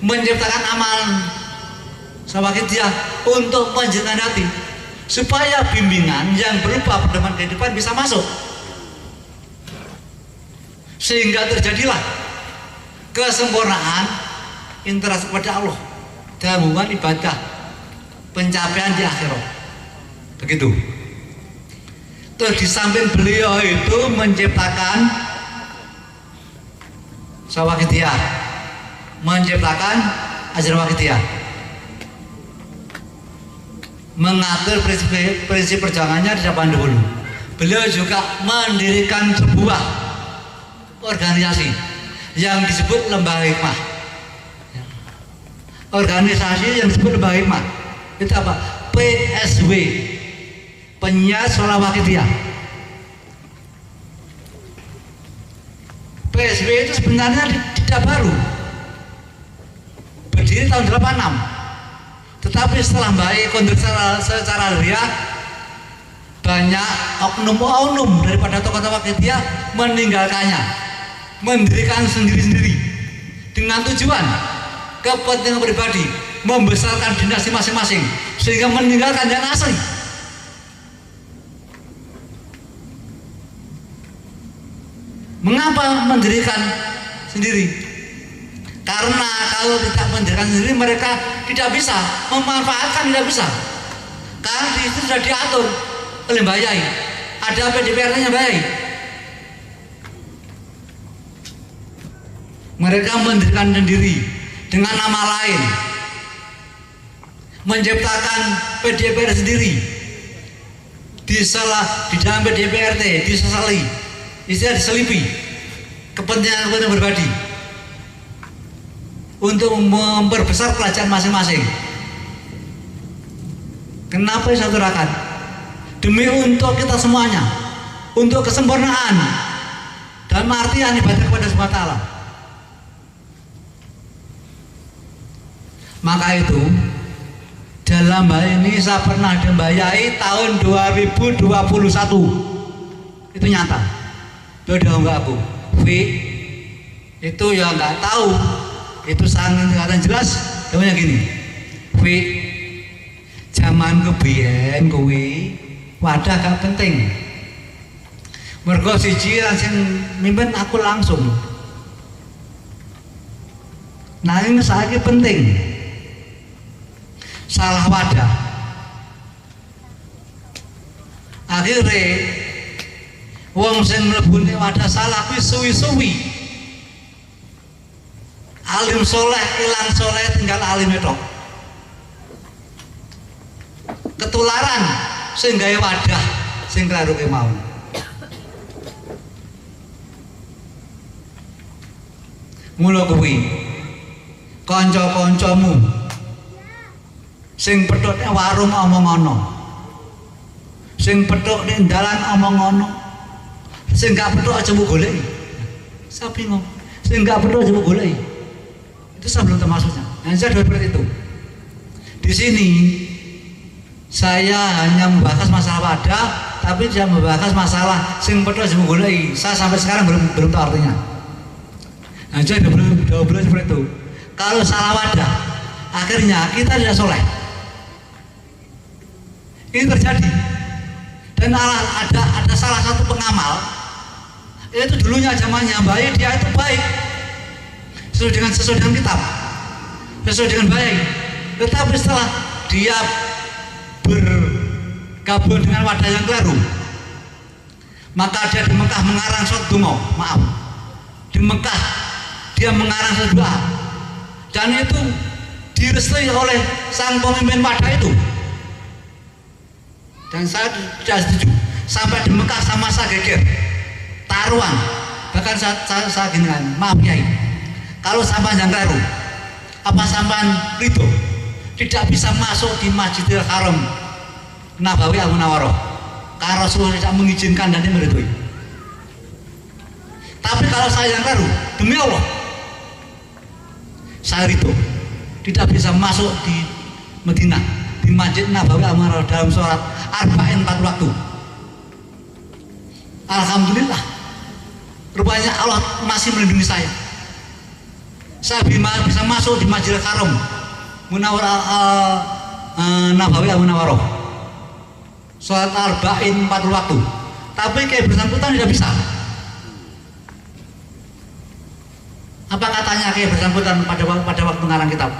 A: menciptakan amalan sawakitiyah untuk menjernihkan hati, supaya bimbingan yang berupa pedoman kehidupan bisa masuk, sehingga terjadilah kesempurnaan interaksi kepada Allah dalam hubungan ibadah, pencapaian di akhirat. Begitu. Terus di samping beliau itu menciptakan sawakitiyah, menciptakan ajaran wakitiyah, mengatur prinsip perjuangannya di zaman dahulu. Beliau juga mendirikan sebuah organisasi yang disebut Lembaga Hikmah. Organisasi yang disebut Lembaga Hikmah itu apa? PSW, Penyiar Suara Wakitiyah. PSW itu sebenarnya tidak baru, berdiri tahun 86. Tetapi setelah baik kondur secara riak, banyak oknum-oknum daripada tokoh-tokoh Wakitiyah meninggalkannya, mendirikan sendiri-sendiri dengan tujuan kepentingan pribadi, membesarkan dinasti masing-masing, sehingga meninggalkan yang asli. Mengapa mendirikan sendiri? Karena kalau tidak mendirikan sendiri, mereka tidak bisa memanfaatkan, tidak bisa. Karena di situ sudah diatur oleh Mbah Yai, ada PDPR-nya Mbah Yai. Mereka mendirikan sendiri dengan nama lain, menciptakan PDPR sendiri, di dalam PDPRT disesali, istilah diselipi kepentingan pribadi untuk memperbesar kerajaan masing-masing. Kenapa saya aturakan? Demi untuk kita semuanya, untuk kesempurnaan dalam artian ibadah kepada Subhanahu wa Ta'ala. Maka itu dalam hal ini saya pernah dimbayai tahun 2021, itu nyata. Beliau nggak aku, itu ya nggak tahu, itu sangat kelihatan jelas. Namanya gini, zaman kebiyen kuwi wadah gak penting. Mergo siji langsung mimpin aku langsung. Nanging saiki penting. Salah wadah. Akhirnya wong sing mlebune wadah salah kuwi suwi-suwi. Alim soleh ilang soleh tinggal alim tok. Ketularan sing gawe wadah sing klaruke mau. Mula kuwi kanca-kancamu sing pethuk ning warung omong ana. Sing pethuk ning dalan omong ana. Sing gak pethuk aja mbok goleki. Saya bingung. Sing gak pethuk aja mbok goleki. Itu saya belum termasuknya. Nah, saya seperti itu. Di sini saya hanya membahas masalah wadah, tapi tidak membahas masalah sing pethuk aja mbok goleki. Saya sampai sekarang belum tahu artinya. Nah, jadi double seperti itu. Kalau salah wadah, akhirnya kita tidak soleh. Ini terjadi. Dan ada salah satu pengamal, itu dulunya zamannya baik, dia itu baik, sesuai dengan kitab, sesuai dengan baik. Tetapi setelah dia bergabung dengan wadah yang keliru, maka dia di Mekah mengarang suatu donga, maaf, di Mekah dia mengarang suatu doa, dan itu direstui oleh sang pemimpin wadah itu. Dan saya tidak setuju. Sampai di Mekah sama saya geger, taruhan. Bahkan saya gini kan, maaf Kiai, kalau sampai yang keliru, apa sampai ridho tidak bisa masuk di Masjidil Haram Nabawi Al Munawwaroh karena Rasulullah tidak mengizinkan dan dia meridhoi. Tapi kalau saya yang keliru, demi Allah, saya ridho tidak bisa masuk di Madinah, di Masjid Nabawi Al Munawwaroh dalam sholat arba'in 4 waktu. Alhamdulillah, rupanya Allah masih melindungi saya. Saya bisa masuk di Masjidil Haram Nabawi Al Munawwaroh sholat arba'in 4 waktu. Tapi kayak bersangkutan tidak bisa. Apa katanya kayak bersangkutan pada waktu ngarang kitab?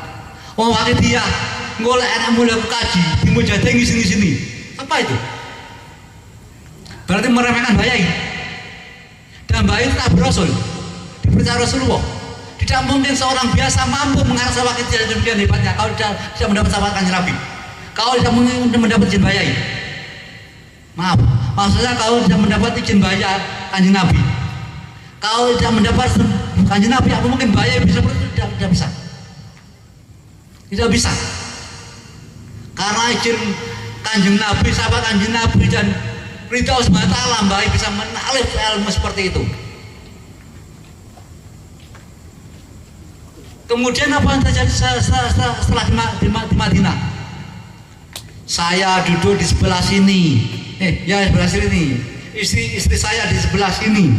A: Oh, waktu dia ngoleh anak muda kaji, di Mujahidin sini. Apa itu? Berarti meremehkan Bayai. Dan Bayai itu tak berasul, dipercaya Rasulullah. Tidak mungkin seorang biasa mampu mengarang sawah kecil demikian hebatnya kalau tidak mendapat sawah Kanjeng Nabi. Kalau tidak mendapat izin Bayai, maaf, maksudnya kalau tidak mendapat izin Bayai Kanjeng Nabi, kalau tidak mendapat Kanjeng Nabi, apa mungkin Bayai bisa seperti itu? Tidak bisa. Tidak bisa. Karena izin Kanjeng Nabi, sahabat Kanjeng Nabi dan ridha Allah Ta'ala, Bayai bisa menalif ilmu seperti itu. Kemudian apa yang terjadi setelah di Madinah? Saya duduk di sebelah sini, sebelah sini. Istri saya di sebelah sini,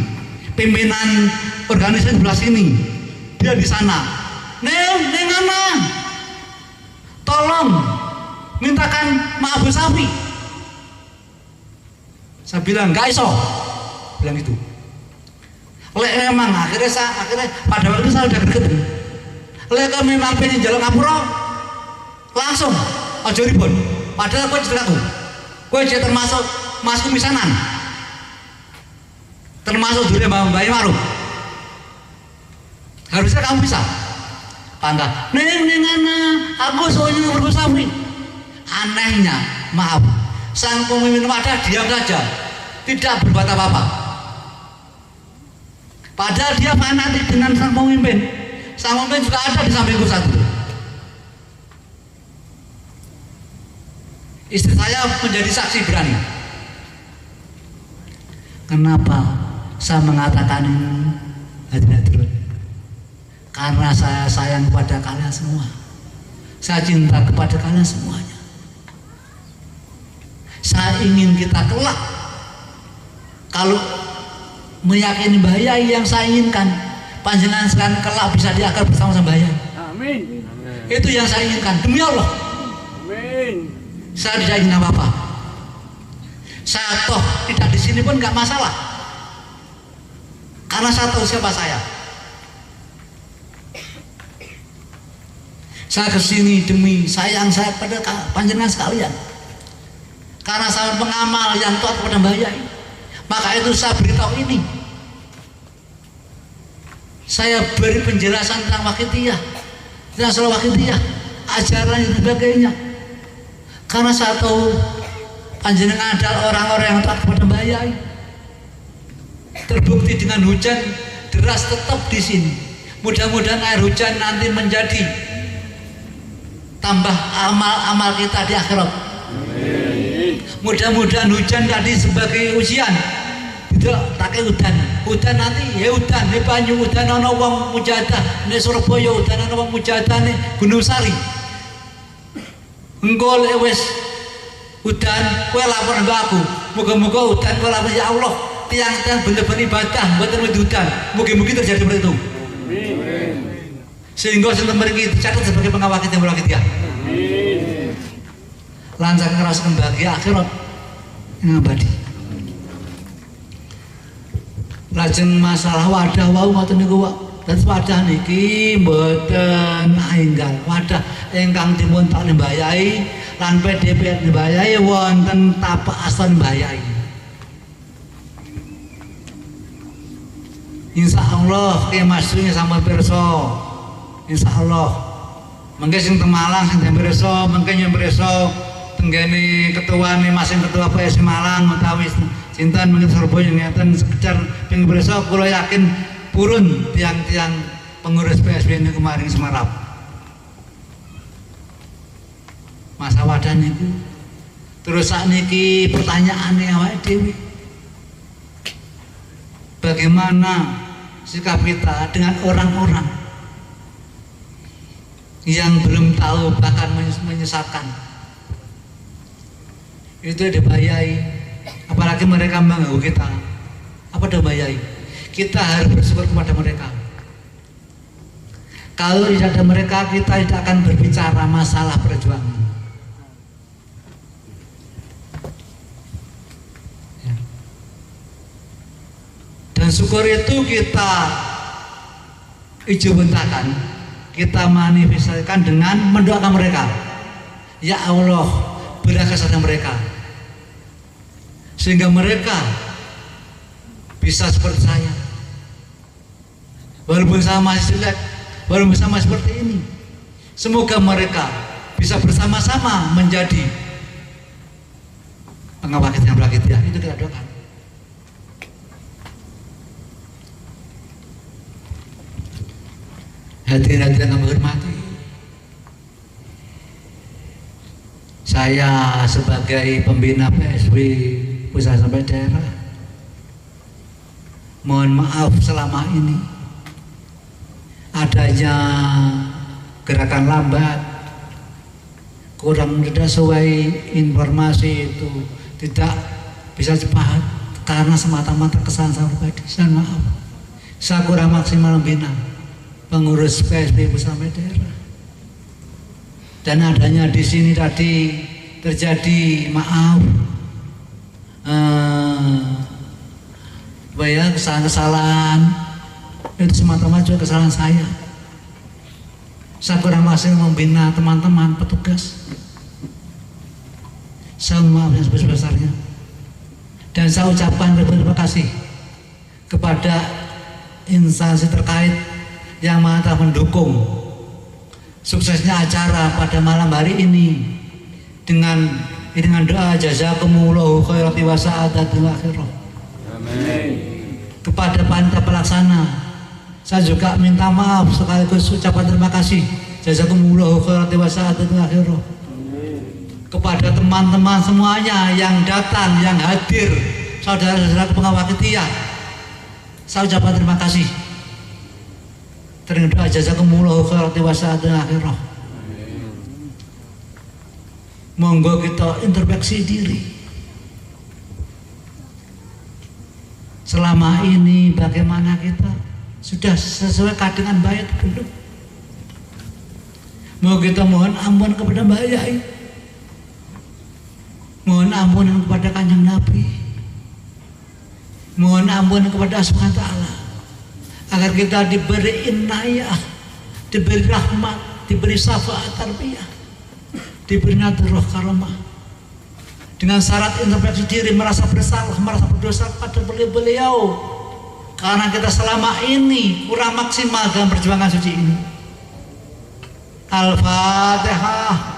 A: pimpinan organisasi di sebelah sini, dia di sana. Neng Ana, tolong mintakan maaf Bu Safi. Saya bilang nggak iso, bilang itu. Memang akhirnya pada waktu itu saya udah greget. Lek memang pengen jalan ngapura, langsung aja ribut. Padahal gue ceritaku, gue termasuk masuk misanan, termasuk dulu Mbak Maru. Harusnya kamu bisa. Pangga, neng Ana, aku soalnya berkusafi. Anehnya, maaf, sang pemimpin wadah diam saja, tidak berbuat apa-apa. Padahal dia fanatik dengan sang pemimpin. Sang pemimpin juga ada di sampingku satu. Istri saya menjadi saksi berani. Kenapa saya mengatakan hadirin? Karena saya sayang kepada kalian semua. Saya cinta kepada kalian semuanya. Saya ingin kita kelak, kalau meyakini bahaya yang saya inginkan, panjenengan sekalian kelak bisa diakar bersama sama bahaya.
B: Amin.
A: Itu yang saya inginkan, demi Allah.
B: Amin.
A: Saya tidak ingin apa-apa. Saya toh tidak di sini pun nggak masalah, karena saya tahu siapa saya. Saya kesini demi sayang saya pada panjenengan sekalian. Karena saya pengamal yang taat kepada bahaya, maka itu saya beritahu ini. Saya beri penjelasan tentang wakitiyah, tentang sholat wakitiyah, ajaran dan sebagainya. Karena saya tahu panjenengan adalah orang-orang yang taat kepada bahaya. Terbukti dengan hujan deras tetap di sini. Mudah-mudahan air hujan nanti menjadi tambah amal-amal kita di akhirat. Mudah-mudahan hujan tadi sebagai ujian. Tidak pakai hujan nanti ya hujan di banyu, hujan ana wong mujahadah di Surabaya, hujan ana wong mujahadah di Gunung Sari. Engko wis hujan kowe lapor mbak aku. Muga-muga hujan kowe lapor ya Allah, tiang-tiang bener-bener ibadah mboten hujan. Mugi-mugi terjadi seperti itu. Sehingga sinten mriki dicatat sebagai pengawal kita ya. Lancar ngrasakaken bahagia akhirat yang abadi. Lajeng masalah wadah wau ngoten niku dan wadah niki mboten enggal. Wadah ingkang dipun taklim mbayai lan PDP mbayai wonten tapak asan mbayai. Insyaallah ki masune sama pirsa. Insyaallah. Mengke sing Malang sing pirsa, mengke yen pirsa tenggene ketuane masing ketua PSI Malang utawi sinten mengke Surabaya ngeten sekedar ping pirsa kula yakin purun tiang-tiang pengurus PSB niku maring semarap. Masa wadah niku. Terus sakniki pertanyaane awake dhewe. Bagaimana sikap kita dengan orang-orang yang belum tahu bahkan menyesatkan? Itu dibayai, apalagi mereka mengganggu kita. Apa dibayai? Kita harus bersyukur kepada mereka. Kalau tidak ada mereka, kita tidak akan berbicara masalah perjuangan. Ya. Dan syukur itu kita ijabahkan, kita manifestasikan dengan mendoakan mereka. Ya Allah, berilah kesehatan mereka, sehingga mereka bisa seperti saya. Walaupun saya masih jelek, walaupun sama seperti ini, semoga mereka bisa bersama-sama menjadi pengawal kita yang beragama. Itu kita doakan. Hadirin-hadirin yang menghormati, saya sebagai pembina PSB pusat sampai daerah, mohon maaf selama ini adanya gerakan lambat, kurang tidak sesuai informasi itu, tidak bisa cepat karena semata-mata kesalahan saya pribadi. Saya maaf, saya kurang maksimal membina pengurus PSB pusat sampai daerah. Dan adanya di sini tadi terjadi maaf, kesalahan-kesalahan itu semata-mata juga kesalahan saya. Saya kurang maksimal membina teman-teman petugas. Saya maaf yang sebesar-besarnya. Dan saya ucapkan terima kasih kepada instansi terkait yang telah mendukung suksesnya acara pada malam hari ini dengan doa jazakumullahu khairati wa sa'adatul akhirah. Amin. Kepada panitia pelaksana saya juga minta maaf sekaligus ucapan terima kasih jazakumullahu khairati wa sa'adatul akhirah. Kepada teman-teman semuanya yang datang, yang hadir, saudara-saudara pengawal ketia, saya ucapkan terima kasih. Terima jazakumullahu khairati wa sa'adatul akhirah. Monggo kita introspeksi diri. Selama ini bagaimana kita? Sudah sesuai dengan baik belum? Mau kita mohon ampun kepada Mbak Yai, mohon ampun kepada Kanjeng Nabi, mohon ampun kepada Allah Subhanahu wa Ta'ala, agar kita diberi inayah, diberi rahmat, diberi syafaat tarbiyah, diberi nadrah karamah, dengan syarat introspeksi diri, merasa bersalah, merasa berdosa pada beliau, karena kita selama ini kurang maksimal dalam perjuangan suci ini. Al-Fatihah.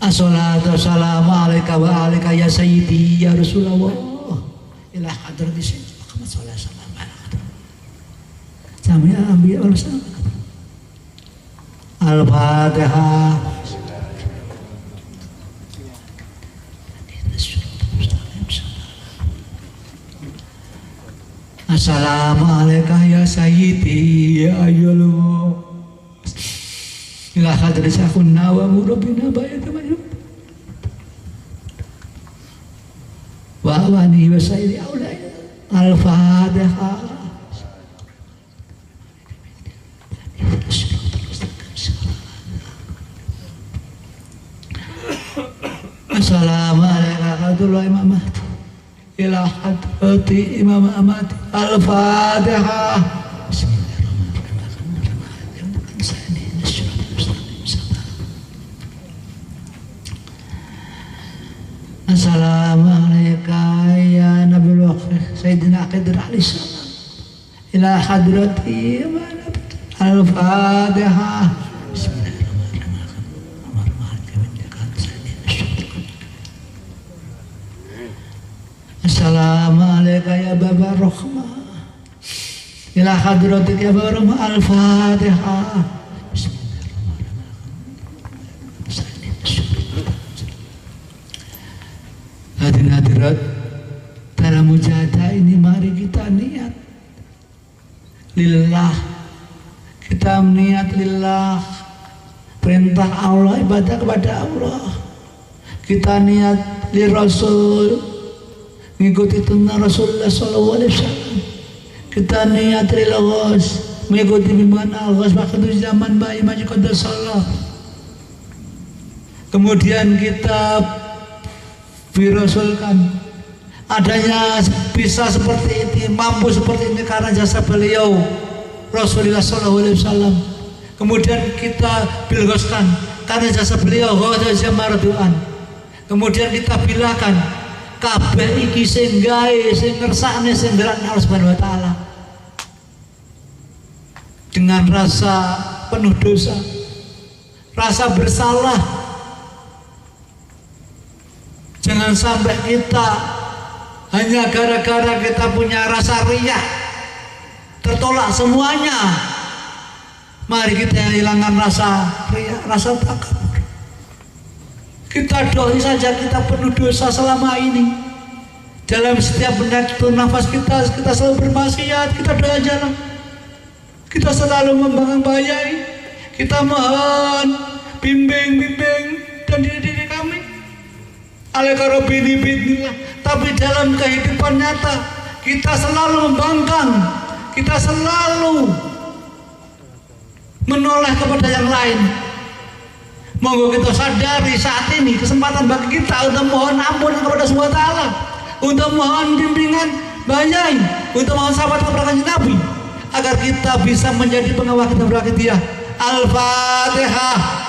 A: Assalatu wassalamu alaika wa alaika ya sayyidi ya Rasulullah ila hadrati sayyidina Muhammad sallallahu alaihi wasallam. Sami anbiya wal mursalin. Al-Fatihah. Assalamualaikum ya sayyidi ya ayyuhallah ila hadrati sayyidina wa murabbina bayyana wa awani wa sayyidi aulai. Al-Fatihah. Assalamualaikum warahmatullahi wabarakatuh ila hadrati Imam Ahmad. Al-Fatihah. Assalamualaikum ya Nabiul Sayyidina Khidir alaihissalam ila hadrati Imam Al-Fatihah. Assalamualaikum ya Baba Rahmah ila hadratik ya Baba Rahmah. Al-Fatihah. Hadirin hadirat dalam mujahadah ini mari kita niat lillah. Kita niat lillah, perintah Allah, ibadah kepada Allah. Kita niat li Rasul, mengikuti tuntunan Rasulullah SAW. Kita niat lillah, mengikuti bimbingan Allah waktu zaman bayi maju qadas Allah. Kemudian kita dirasulkan adanya bisa seperti ini, mampu seperti ini karena jasa beliau Rasulullah SAW. Kemudian kita bilghoskan karena jasa beliau ghadha mardu'an. Kemudian kita bilahkan kabeh iki sing gawe sing ngersakne sing ndelok Allah Subhanahu wa taala dengan rasa penuh dosa, rasa bersalah. Jangan sampai kita hanya gara-gara kita punya rasa riya tertolak semuanya. Mari kita hilangkan rasa riya, rasa takabur. Kita doi saja kita penuh dosa selama ini. Dalam setiap nafas kita selalu bermaksiat, kita doa jalan. Kita selalu membayai. Kita mohon bimbing dan diri kami. Tapi dalam kehidupan nyata kita selalu membangkang, kita selalu menoleh kepada yang lain. Monggo kita sadari saat ini kesempatan bagi kita untuk mohon ampun kepada SWT, untuk mohon bimbingan bayai, untuk mohon sahabat kepada Nabi, agar kita bisa menjadi pengawal kita dia. Al-Fatihah.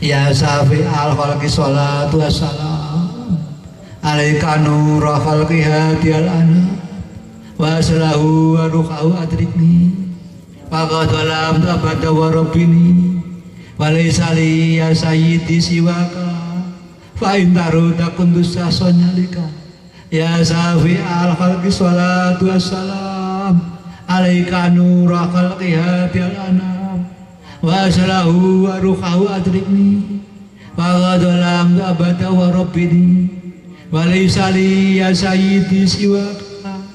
A: Ya Safi al-Khalqi sholatu wassalam alaika nura khalqi hadiyal ana wa salahu wa ruhahu adrikni wa qadalam abada wa rabbini wa laysali ya sayyidi siwaka fa intaru takundus sasonyalika. Ya Safi al-Khalqi sholatu wassalam alaika nura khalqi hadiyal ana wa salahu wa ruhahu adrikni wa qadalam abada wa rabbini wa laysali ya sayyidi siwaka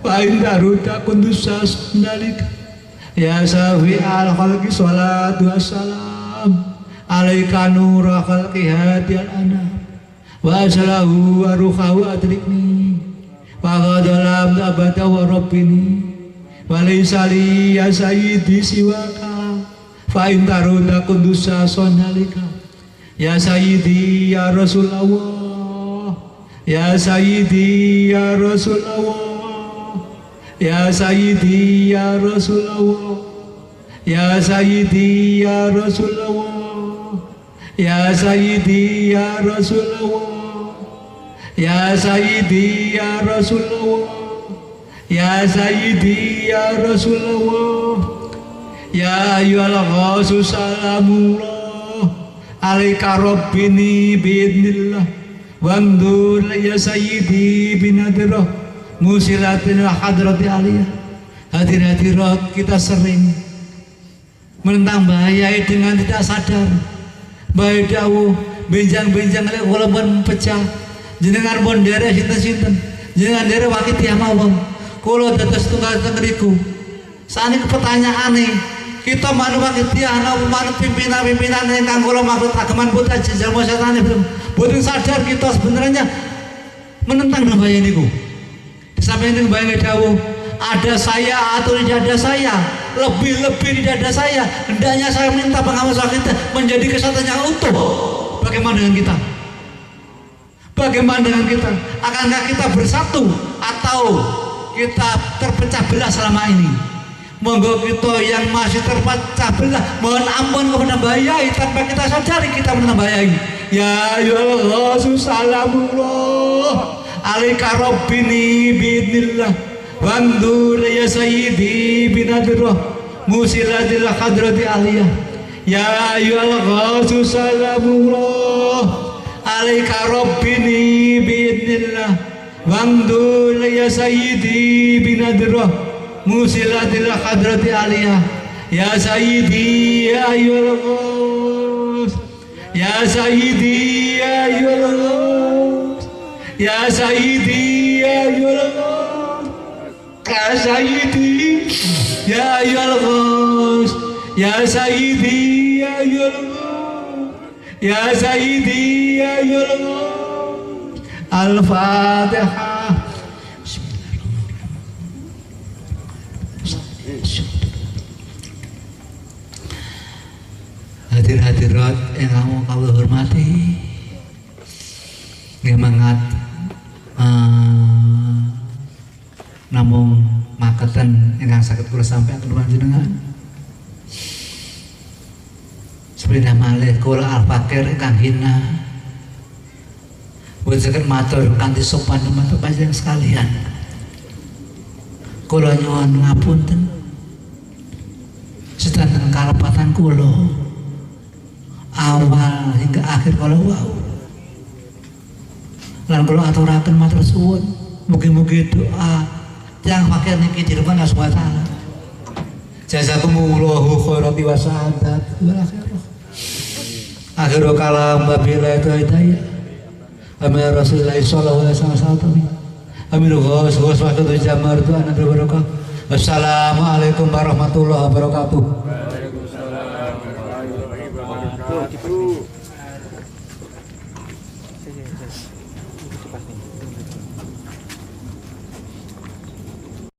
A: wa indaru takundus sasnalika. Ya Safi al-Khalqi sholatu wassalam alaika nura khalqi hadiyal ana wa salahu wa ruhahu adrikni wa qadalam abada wa rabbini wa laysali ya sayyidi siwaka fa intaru takundus sasnalika. Ya Sayyidi ya Rasulullah, ya Sayyidi ya Rasulullah, ya Sayyidi ya Rasulullah, ya Sayyidi ya Rasulullah, ya Sayyidi ya Rasulullah, ya Sayyidi ya Rasulullah, Ya Sayyidi ya Rasulullah ya ayyuhal ghasu salamullah alaika rabbini biidnillah wandur ya Sayyidi binadirah musilatin hadrati aliyah. Hadirat kita sering menentang bahaya dengan tidak sadar. Bahaya dawuh benjang-benjang lek kula pun pecah jenengan pun derek sinten-sinten jenengan derek wakil tiyah mawon kula dados tunggal teng ngriku saniki pertanyaane kita manut wakil tiyah napa manut pimpinan-pimpinan ingkang kula maksud ageman putra jejal masyatane belum boten sadar kita sebenarnya menentang bahaya niku sampai ini bahaya dawuh ada saya atau tidak ada saya lebih-lebih tidak ada saya hendaknya saya minta pengawas wakil menjadi kesatuan yang utuh. Bagaimana dengan kita? Bagaimana dengan kita? Akankah kita bersatu atau kita terpecah belah selama ini? Monggo kita yang masih terpecah belah mohon ampun kepada bahayai tanpa kita sadari kita pernah bahayai. Ya Allah salamullah alaika rabbini biidnillah wandur ya Sayyidi binadirah musilatil hadrati aliyah. Ya ayyuhal ghasu salamullah alaika rabbini biidnillah wandur ya Sayyidi binadirah musilatil hadrati aliyah. Ya Sayyidi ya ayyuhal ghas ya Sayyidi ya ayyuhal ghas ya Sayyidi ya ayyuhal ghas ya Sayyidi ya ayyuhal ghas ya Sayyidi ya ayyuhal ghas ya Sayyidi ya ayyuhal ghas. Al-Fatihah. Hadir-hadirat yang kamu kawula hormati ngemangat namung maketen ingkang saged kula sampaikan panjenengan sepeda malih kula al-fakir ingkang hina boten matur kanthi sopan dumateng panjenengan sekalian kula nyuwun ngapunten sedanten karepatan kula awal hingga akhir kala wau lan kula aturaken matur suwun mugi-mugi doa yang fakir niki dirupaan Allah Subhanahu wa taala jazakumullahu khairan wa sa'adat wal akhirah akhiru kalam wabillahi hidayah amin rasulullah sallallahu alaihi wasallam amin ghos wa jamar tu anak berkah. Assalamualaikum warahmatullahi wabarakatuh.